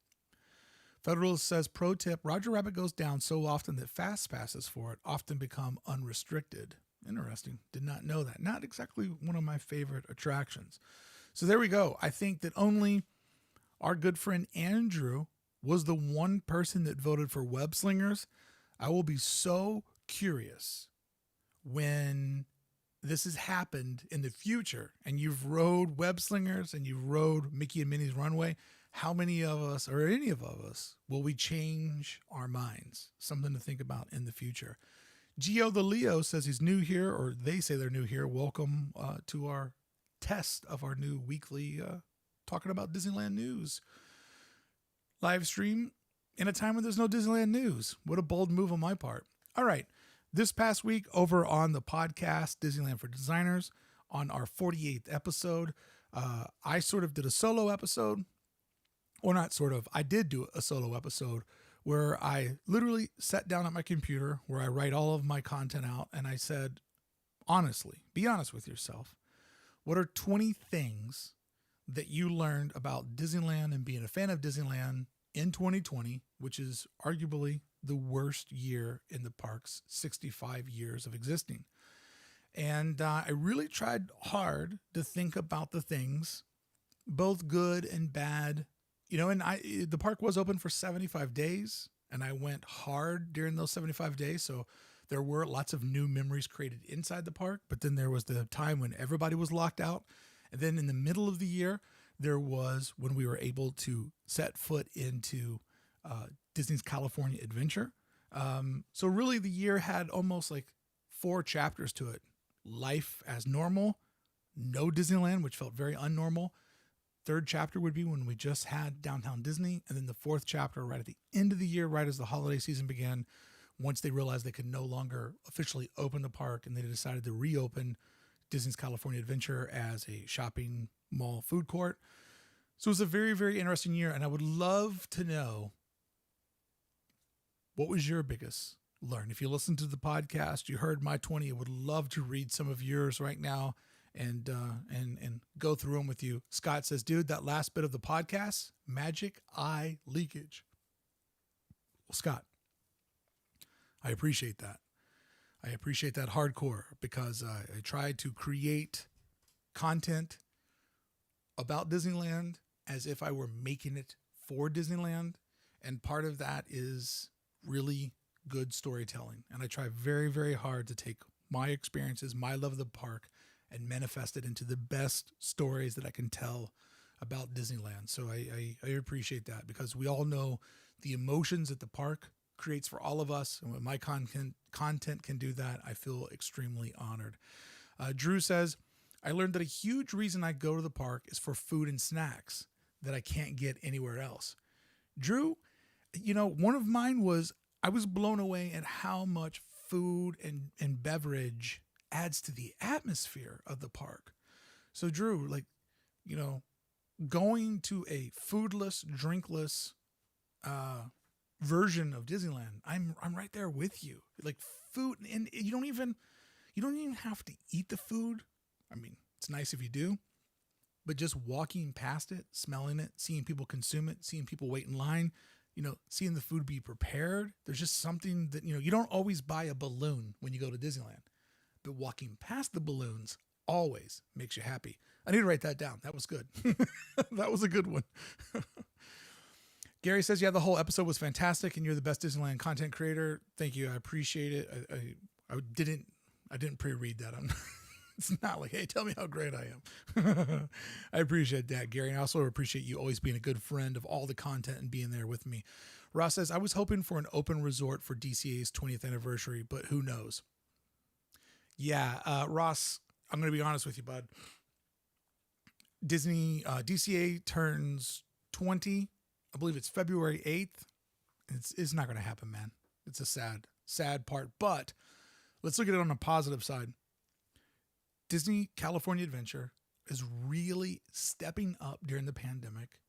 Federalist says, pro tip, Roger Rabbit goes down so often that fast passes for it often become unrestricted. Interesting. Did not know that. Not exactly one of my favorite attractions. So there we go. I think that only our good friend Andrew was the one person that voted for web slingers. I will be so curious when this has happened in the future and you've rode web slingers and you've rode Mickey and Minnie's Runway. How many of us, or any of us, will we change our minds? Something to think about in the future. Gio the Leo says he's new here, or they say they're new here. Welcome to our test of our new weekly talking about Disneyland news live stream in a time when there's no Disneyland news. What a bold move on my part. All right. This past week over on the podcast, Disneyland for Designers, on our 48th episode, I sort of did a solo episode. Or not sort of, I did do a solo episode where I literally sat down at my computer where I write all of my content out. And I said, honestly, be honest with yourself. What are 20 things that you learned about Disneyland and being a fan of Disneyland in 2020, which is arguably the worst year in the park's 65 years of existing? And I really tried hard to think about the things, both good and bad. You know, and the park was open for 75 days, and I went hard during those 75 days. So there were lots of new memories created inside the park, but then there was the time when everybody was locked out. And then in the middle of the year, there was when we were able to set foot into Disney's California Adventure. So really the year had almost like 4 chapters to it. Life as normal, no Disneyland, which felt very unnormal. 3rd chapter would be when we just had Downtown Disney. And then the 4th chapter right at the end of the year, right as the holiday season began, once they realized they could no longer officially open the park and they decided to reopen Disney's California Adventure as a shopping mall food court. So it was a very, very interesting year. And I would love to know, what was your biggest learn? If you listened to the podcast, you heard my 20, I would love to read some of yours right now. And go through them with you. Scott says, dude, that last bit of the podcast, magic eye leakage. Well, Scott, I appreciate that. I appreciate that hardcore because I tried to create content about Disneyland as if I were making it for Disneyland. And part of that is really good storytelling. And I try very, very hard to take my experiences, my love of the park, and manifest it into the best stories that I can tell about Disneyland. So I appreciate that because we all know the emotions that the park creates for all of us. And when my content can do that, I feel extremely honored. Drew says, I learned that a huge reason I go to the park is for food and snacks that I can't get anywhere else. Drew, you know, one of mine was I was blown away at how much food and beverage adds to the atmosphere of the park. So Drew, like, you know, going to a foodless, drinkless version of Disneyland, I'm right there with you. Like food, and you don't even have to eat the food. I mean, it's nice if you do, but just walking past it, smelling it, seeing people consume it, seeing people wait in line, you know, seeing the food be prepared. There's just something that, you know, you don't always buy a balloon when you go to Disneyland. but walking past the balloons always makes you happy. I need to write that down. That was good. That was a good one. Gary says, yeah, the whole episode was fantastic and you're the best Disneyland content creator. Thank you. I appreciate it. I didn't pre-read that. It's not like, hey, tell me how great I am. I appreciate that, Gary. And I also appreciate you always being a good friend of all the content and being there with me. Ross says, I was hoping for an open resort for DCA's 20th anniversary, but who knows? Yeah, Ross, I'm going to be honest with you, bud. DCA turns 20. I believe it's February 8th. It's not going to happen, man. It's a sad part. But let's look at it on the positive side. Disney California Adventure is really stepping up during the pandemic.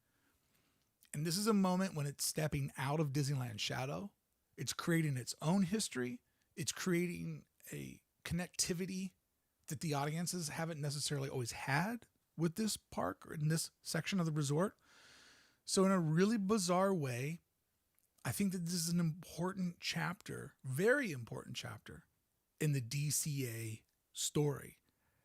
And this is a moment when it's stepping out of Disneyland's shadow. It's creating its own history. It's creating a connectivity that the audiences haven't necessarily always had with this park or in this section of the resort. So in a really bizarre way, I think that this is an important chapter, very important chapter in the DCA story.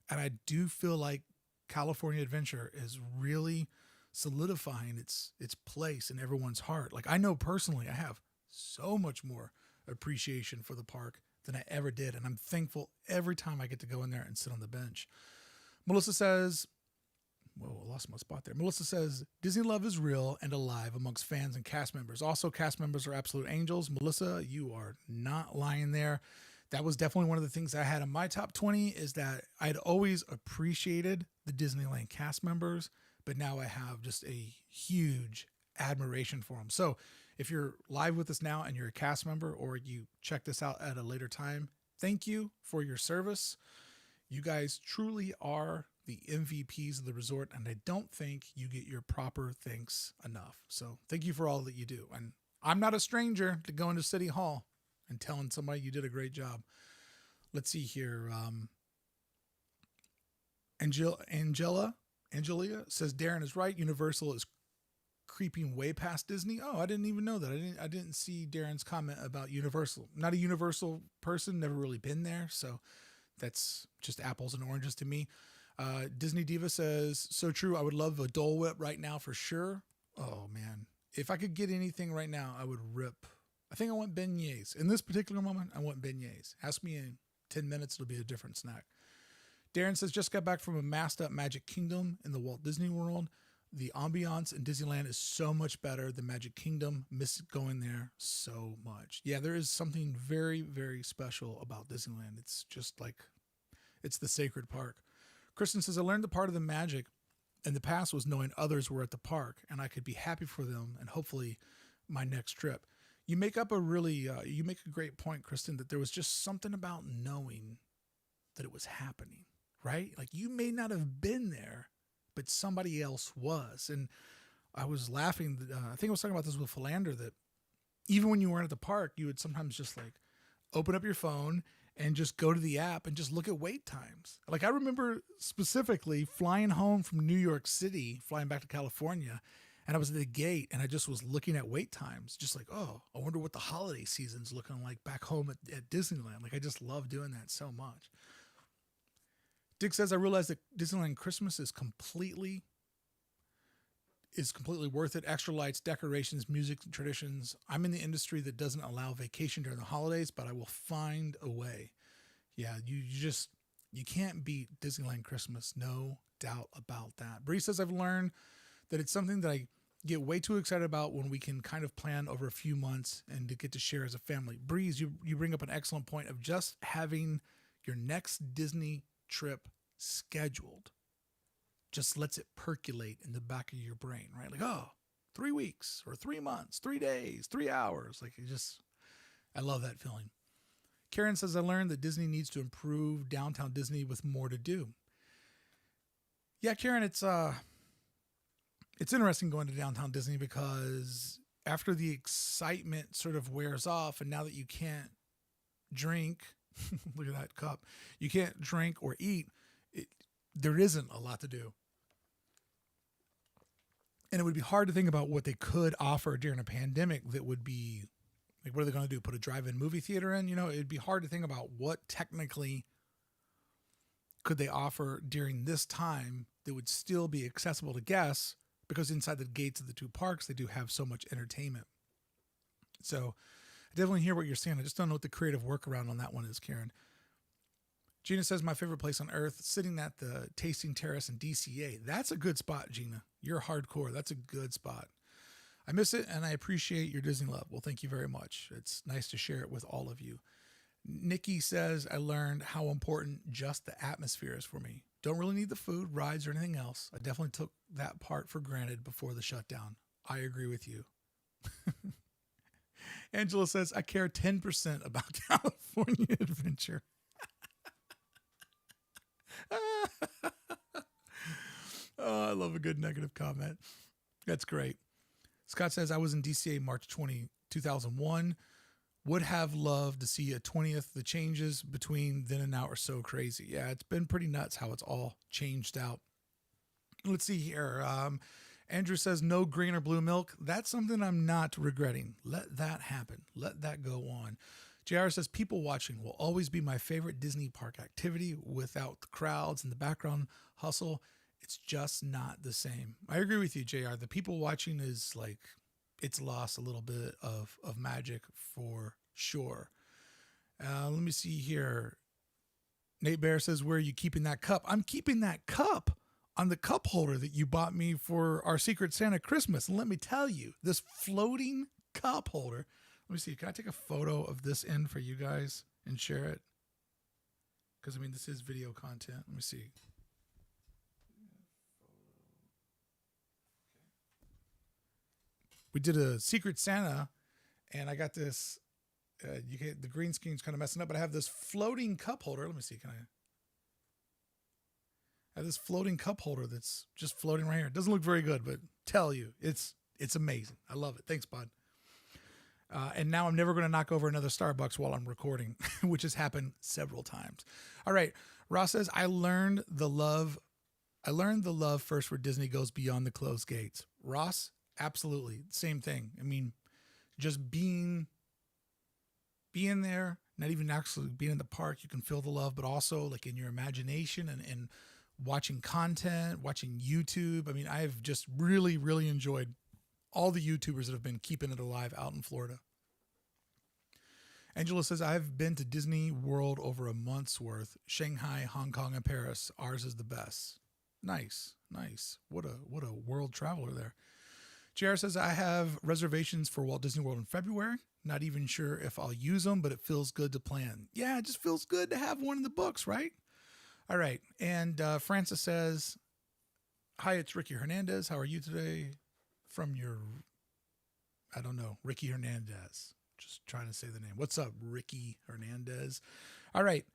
And I do feel like California Adventure is really solidifying its place in everyone's heart. Like, I know personally I have so much more appreciation for the park than I ever did. And I'm thankful every time I get to go in there and sit on the bench. Melissa says, whoa, I lost my spot there. Melissa says, Disney love is real and alive amongst fans and cast members. Also, cast members are absolute angels. Melissa, you are not lying there. That was definitely one of the things I had in my top 20 is that I'd always appreciated the Disneyland cast members, but now I have just a huge admiration for them. So if you're live with us now and you're a cast member or you check this out at a later time, thank you for your service. You guys truly are the MVPs of the resort, and I don't think you get your proper thanks enough. So thank you for all that you do. And I'm not a stranger to going to City Hall and telling somebody you did a great job. Let's see here. Angelia says Darren is right. Universal is creeping way past Disney. Oh, I didn't even know that. I didn't see Darren's comment about Universal. Not a Universal person, never really been there. So that's just apples and oranges to me. Disney Diva says, so true. I would love a Dole Whip right now for sure. Oh man. If I could get anything right now, I would rip. I think I want beignets. In this particular moment, I want beignets. Ask me in 10 minutes, it'll be a different snack. Darren says, just got back from a masked up Magic Kingdom in the Walt Disney World. The ambiance in Disneyland is so much better than Magic Kingdom. Miss going there so much. Yeah, there is something very, very special about Disneyland. It's just like, it's the sacred park. Kristen says, I learned the part of the magic in the past was knowing others were at the park and I could be happy for them and hopefully my next trip. You make up you make a great point, Kristen, that there was just something about knowing that it was happening, right? Like you may not have been there, but somebody else was. And I was laughing. I think I was talking about this with Philander, that even when you weren't at the park, you would sometimes just like open up your phone and just go to the app and just look at wait times. Like I remember specifically flying home from New York City, flying back to California, and I was at the gate and I just was looking at wait times, just like, oh, I wonder what the holiday season's looking like back home at Disneyland. Like I just love doing that so much. Dick says, I realized that Disneyland Christmas is completely worth it. Extra lights, decorations, music, traditions. I'm in the industry that doesn't allow vacation during the holidays, but I will find a way. Yeah, you can't beat Disneyland Christmas. No doubt about that. Bree says, I've learned that it's something that I get way too excited about when we can kind of plan over a few months and to get to share as a family. Breeze, you bring up an excellent point of just having your next Disney trip scheduled. Just lets it percolate in the back of your brain, right? Like, oh, 3 weeks or 3 months, 3 days, 3 hours. Like I love that feeling. Karen says, I learned that Disney needs to improve downtown Disney with more to do. Yeah, Karen, it's interesting going to downtown Disney because after the excitement sort of wears off and now that you can't drink, look at that cup, you can't drink or eat, there isn't a lot to do. And it would be hard to think about what they could offer during a pandemic that would be like, what are they going to do? Put a drive-in movie theater in? You know, it'd be hard to think about what technically could they offer during this time that would still be accessible to guests, because inside the gates of the two parks, they do have so much entertainment. So I definitely hear what you're saying. I just don't know what the creative workaround on that one is, Karen. Gina says, my favorite place on earth, sitting at the tasting terrace in DCA. That's a good spot, Gina. You're hardcore. That's a good spot. I miss it, and I appreciate your Disney love. Well, thank you very much. It's nice to share it with all of you. Nikki says, I learned how important just the atmosphere is for me. Don't really need the food, rides, or anything else. I definitely took that part for granted before the shutdown. I agree with you. Angela says, I care 10% about California Adventure. Oh, I love a good negative comment. That's great. Scott says, I was in DCA March 2001. Would have loved to see a 20th. The changes between then and now are so crazy. Yeah, it's been pretty nuts how it's all changed out. Let's see here. Andrew says, no green or blue milk. That's something I'm not regretting. Let that happen. Let that go on. JR says, people watching will always be my favorite Disney park activity. Without the crowds and the background hustle, it's just not the same. I agree with you, JR. The people watching is like, it's lost a little bit of magic for sure. Let me see here. Nate Bear says, where are you keeping that cup? I'm keeping that cup on the cup holder that you bought me for our Secret Santa Christmas. And let me tell you, this floating cup holder, let me see, can I take a photo of this end for you guys and share it? Because, I mean, this is video content. Let me see. We did a Secret Santa, and I got this, you get the green screen's kind of messing up, but I have this floating cup holder. Let me see, can I have this floating cup holder that's just floating right here. It doesn't look very good, but tell you, it's amazing. I love it. Thanks, bud. And now I'm never going to knock over another Starbucks while I'm recording, which has happened several times. All right. Ross says, I learned the love first where Disney goes beyond the closed gates. Ross, absolutely. Same thing. I mean, just being there, not even actually being in the park, you can feel the love, but also like in your imagination and watching content, watching YouTube. I mean, I've just really, really enjoyed all the YouTubers that have been keeping it alive out in Florida. Angela says, I've been to Disney World over a month's worth. Shanghai, Hong Kong, and Paris. Ours is the best. Nice. What a world traveler there. JR says, I have reservations for Walt Disney World in February. Not even sure if I'll use them, but it feels good to plan. Yeah, it just feels good to have one in the books, right? All right. And Francis says, hi, it's Ricky Hernandez. How are you today? From your, I don't know, Ricky Hernandez. Just trying to say the name. What's up, Ricky Hernandez? All right.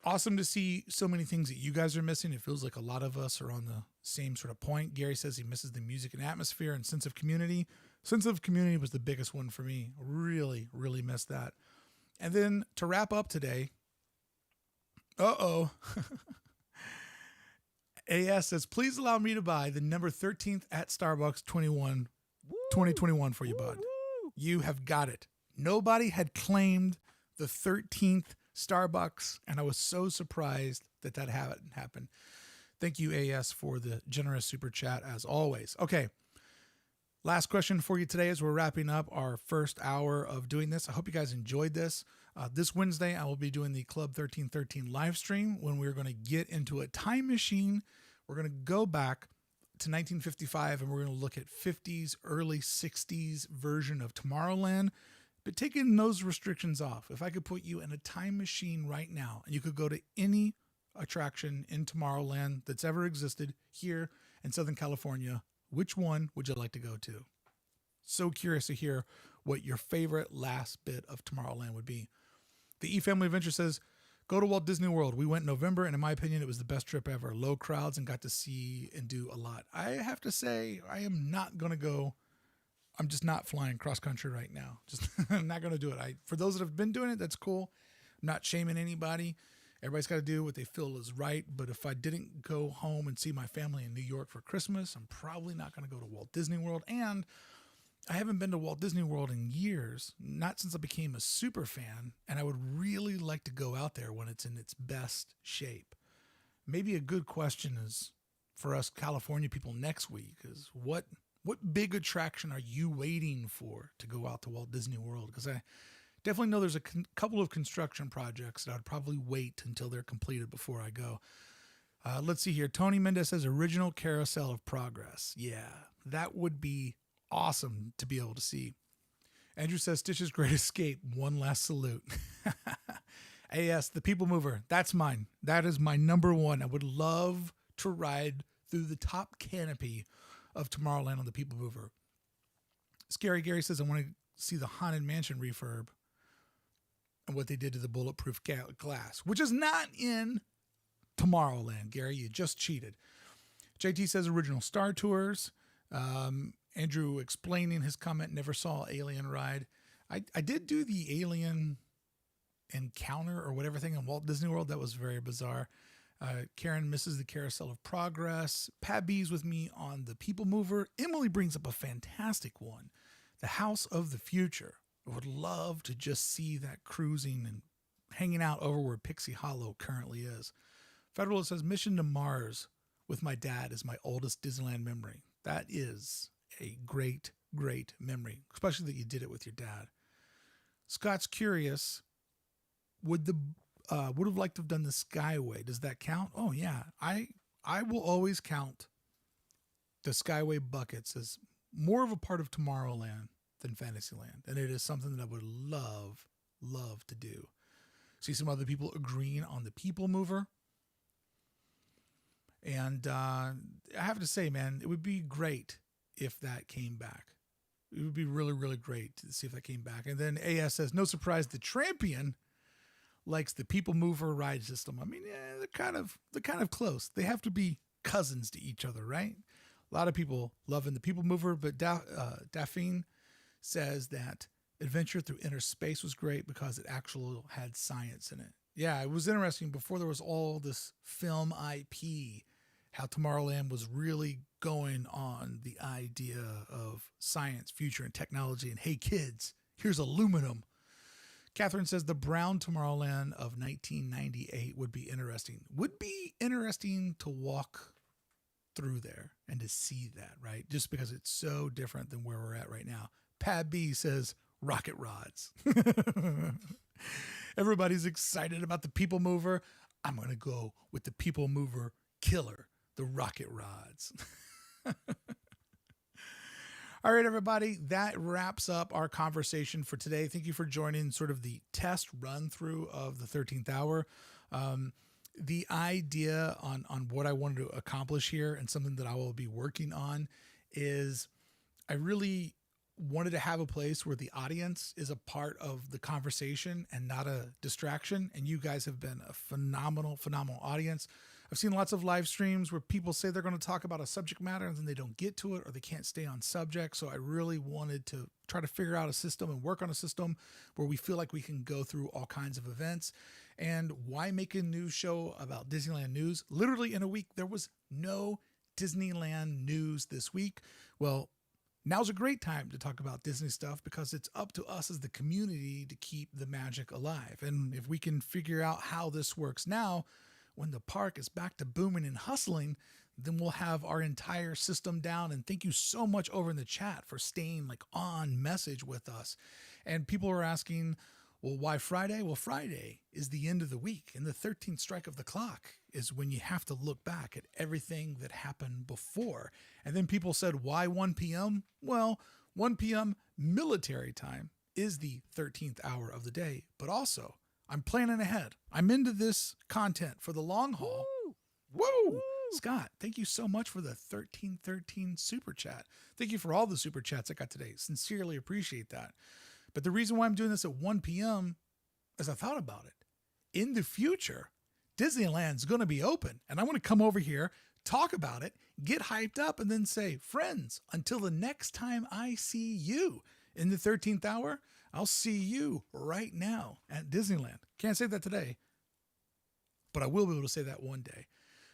Awesome to see so many things that you guys are missing. It feels like a lot of us are on the same sort of point. Gary says he misses the music and atmosphere and sense of community. Sense of community was the biggest one for me. Really, really missed that. And then to wrap up today, AS says, please allow me to buy the number 13th at Starbucks 2021 for you, bud. You have got it. Nobody had claimed the 13th Starbucks, and I was so surprised that hadn't happened. Thank you, AS, for the generous super chat as always. Okay. Last question for you today as we're wrapping up our first hour of doing this. I hope you guys enjoyed this. This Wednesday, I will be doing the Club 1313 live stream when we're going to get into a time machine. We're going to go back to 1955 and we're going to look at 50s, early 60s version of Tomorrowland, but taking those restrictions off. If I could put you in a time machine right now and you could go to any attraction in Tomorrowland that's ever existed here in Southern California, which one would you like to go to? So curious to hear what your favorite last bit of Tomorrowland would be. The E-Family Adventure says, go to Walt Disney World. We went in November, and in my opinion, it was the best trip ever. Low crowds and got to see and do a lot. I have to say, I am not going to go. I'm just not flying cross country right now. Just I'm not going to do it. For those that have been doing it, that's cool. I'm not shaming anybody. Everybody's got to do what they feel is right. But if I didn't go home and see my family in New York for Christmas, I'm probably not going to go to Walt Disney World. And I haven't been to Walt Disney World in years, not since I became a super fan, and I would really like to go out there when it's in its best shape. maybe a good question is for us California people next week is what big attraction are you waiting for to go out to Walt Disney World? Because I definitely know there's a couple of construction projects that I'd probably wait until they're completed before I go. Let's see here. Tony Mendez says original Carousel of Progress. Yeah, that would be awesome to be able to see. Andrew says Stitch's Great Escape. One last salute. AS, the People Mover. That's mine. That is my number one. I would love to ride through the top canopy of Tomorrowland on the People Mover. Scary Gary says I want to see the Haunted Mansion refurb and what they did to the bulletproof glass, which is not in Tomorrowland. Gary, you just cheated. JT says original Star Tours. Andrew explaining his comment, never saw Alien ride. I did do the Alien encounter or whatever thing in Walt Disney World. That was very bizarre. Karen misses the Carousel of Progress. Pat B's with me on the People Mover. Emily brings up a fantastic one, the House of the Future. I would love to just see that cruising and hanging out over where Pixie Hollow currently is. Federalist says Mission to Mars with my dad is my oldest Disneyland memory. That is a great, great memory, especially that you did it with your dad. Scott's curious, would have liked to have done the Skyway. Does that count? Oh yeah. I will always count the Skyway buckets as more of a part of Tomorrowland than Fantasyland. And it is something that I would love to do. See some other people agreeing on the People Mover. And I have to say, man, it would be great if that came back. It would be really, really great to see if that came back. And then AS says, no surprise, the Trampian likes the People Mover ride system. I mean, yeah, they're kind of close. They have to be cousins to each other, right? A lot of people loving the People Mover, but Daphne says that Adventure Through Inner Space was great because it actually had science in it. Yeah, it was interesting before there was all this film IP, how Tomorrowland was really going on the idea of science, future, and technology. And hey, kids, here's aluminum. Catherine says the brown Tomorrowland of 1998 would be interesting. Would be interesting to walk through there and to see that, right? Just because it's so different than where we're at right now. Pat B says rocket rods. Everybody's excited about the People Mover. I'm going to go with the People Mover killer, the rocket rods. All right, everybody, that wraps up our conversation for today. Thank you for joining sort of the test run through of the 13th hour. The idea on what I wanted to accomplish here and something that I will be working on is I really wanted to have a place where the audience is a part of the conversation and not a distraction. And you guys have been a phenomenal audience. I've seen lots of live streams where people say they're going to talk about a subject matter and then they don't get to it or they can't stay on subject. So I really wanted to try to figure out a system and work on a system where we feel like we can go through all kinds of events. And why make a news show about Disneyland news? Literally in a week, there was no Disneyland news this week. Well, now's a great time to talk about Disney stuff because it's up to us as the community to keep the magic alive. And if we can figure out how this works now, when the park is back to booming and hustling, then we'll have our entire system down. And thank you so much over in the chat for staying like on message with us. And people are asking, well, why Friday? Well, Friday is the end of the week, and the 13th strike of the clock is when you have to look back at everything that happened before. And then people said, why 1 p.m.? Well, 1 p.m. military time is the 13th hour of the day, but also I'm planning ahead. I'm into this content for the long haul. Woo! Woo! Scott, thank you so much for the 1313 super chat. Thank you for all the super chats I got today. Sincerely appreciate that. But the reason why I'm doing this at 1 p.m. is I thought about it. In the future, Disneyland's going to be open, and I want to come over here, talk about it, get hyped up, and then say, friends, until the next time I see you in the 13th hour, I'll see you right now at Disneyland. Can't say that today, but I will be able to say that one day.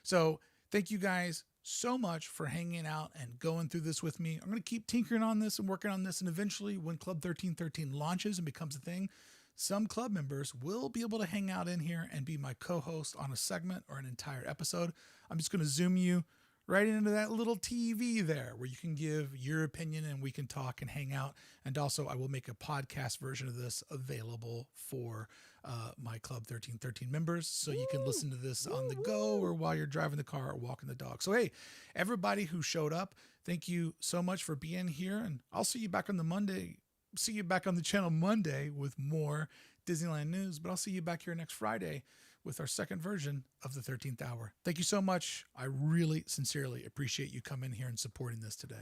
So thank you guys so much for hanging out and going through this with me. I'm going to keep tinkering on this and working on this. And eventually when Club 1313 launches and becomes a thing, some club members will be able to hang out in here and be my co-host on a segment or an entire episode. I'm just going to zoom you right into that little TV there where you can give your opinion and we can talk and hang out. And also I will make a podcast version of this available for my Club 1313 members. So you can listen to this on the go or while you're driving the car or walking the dog. So, hey, everybody who showed up, thank you so much for being here. And I'll see you back on the channel Monday with more Disneyland news, but I'll see you back here next Friday with our second version of the 13th hour. Thank you so much. I really sincerely appreciate you coming here and supporting this today.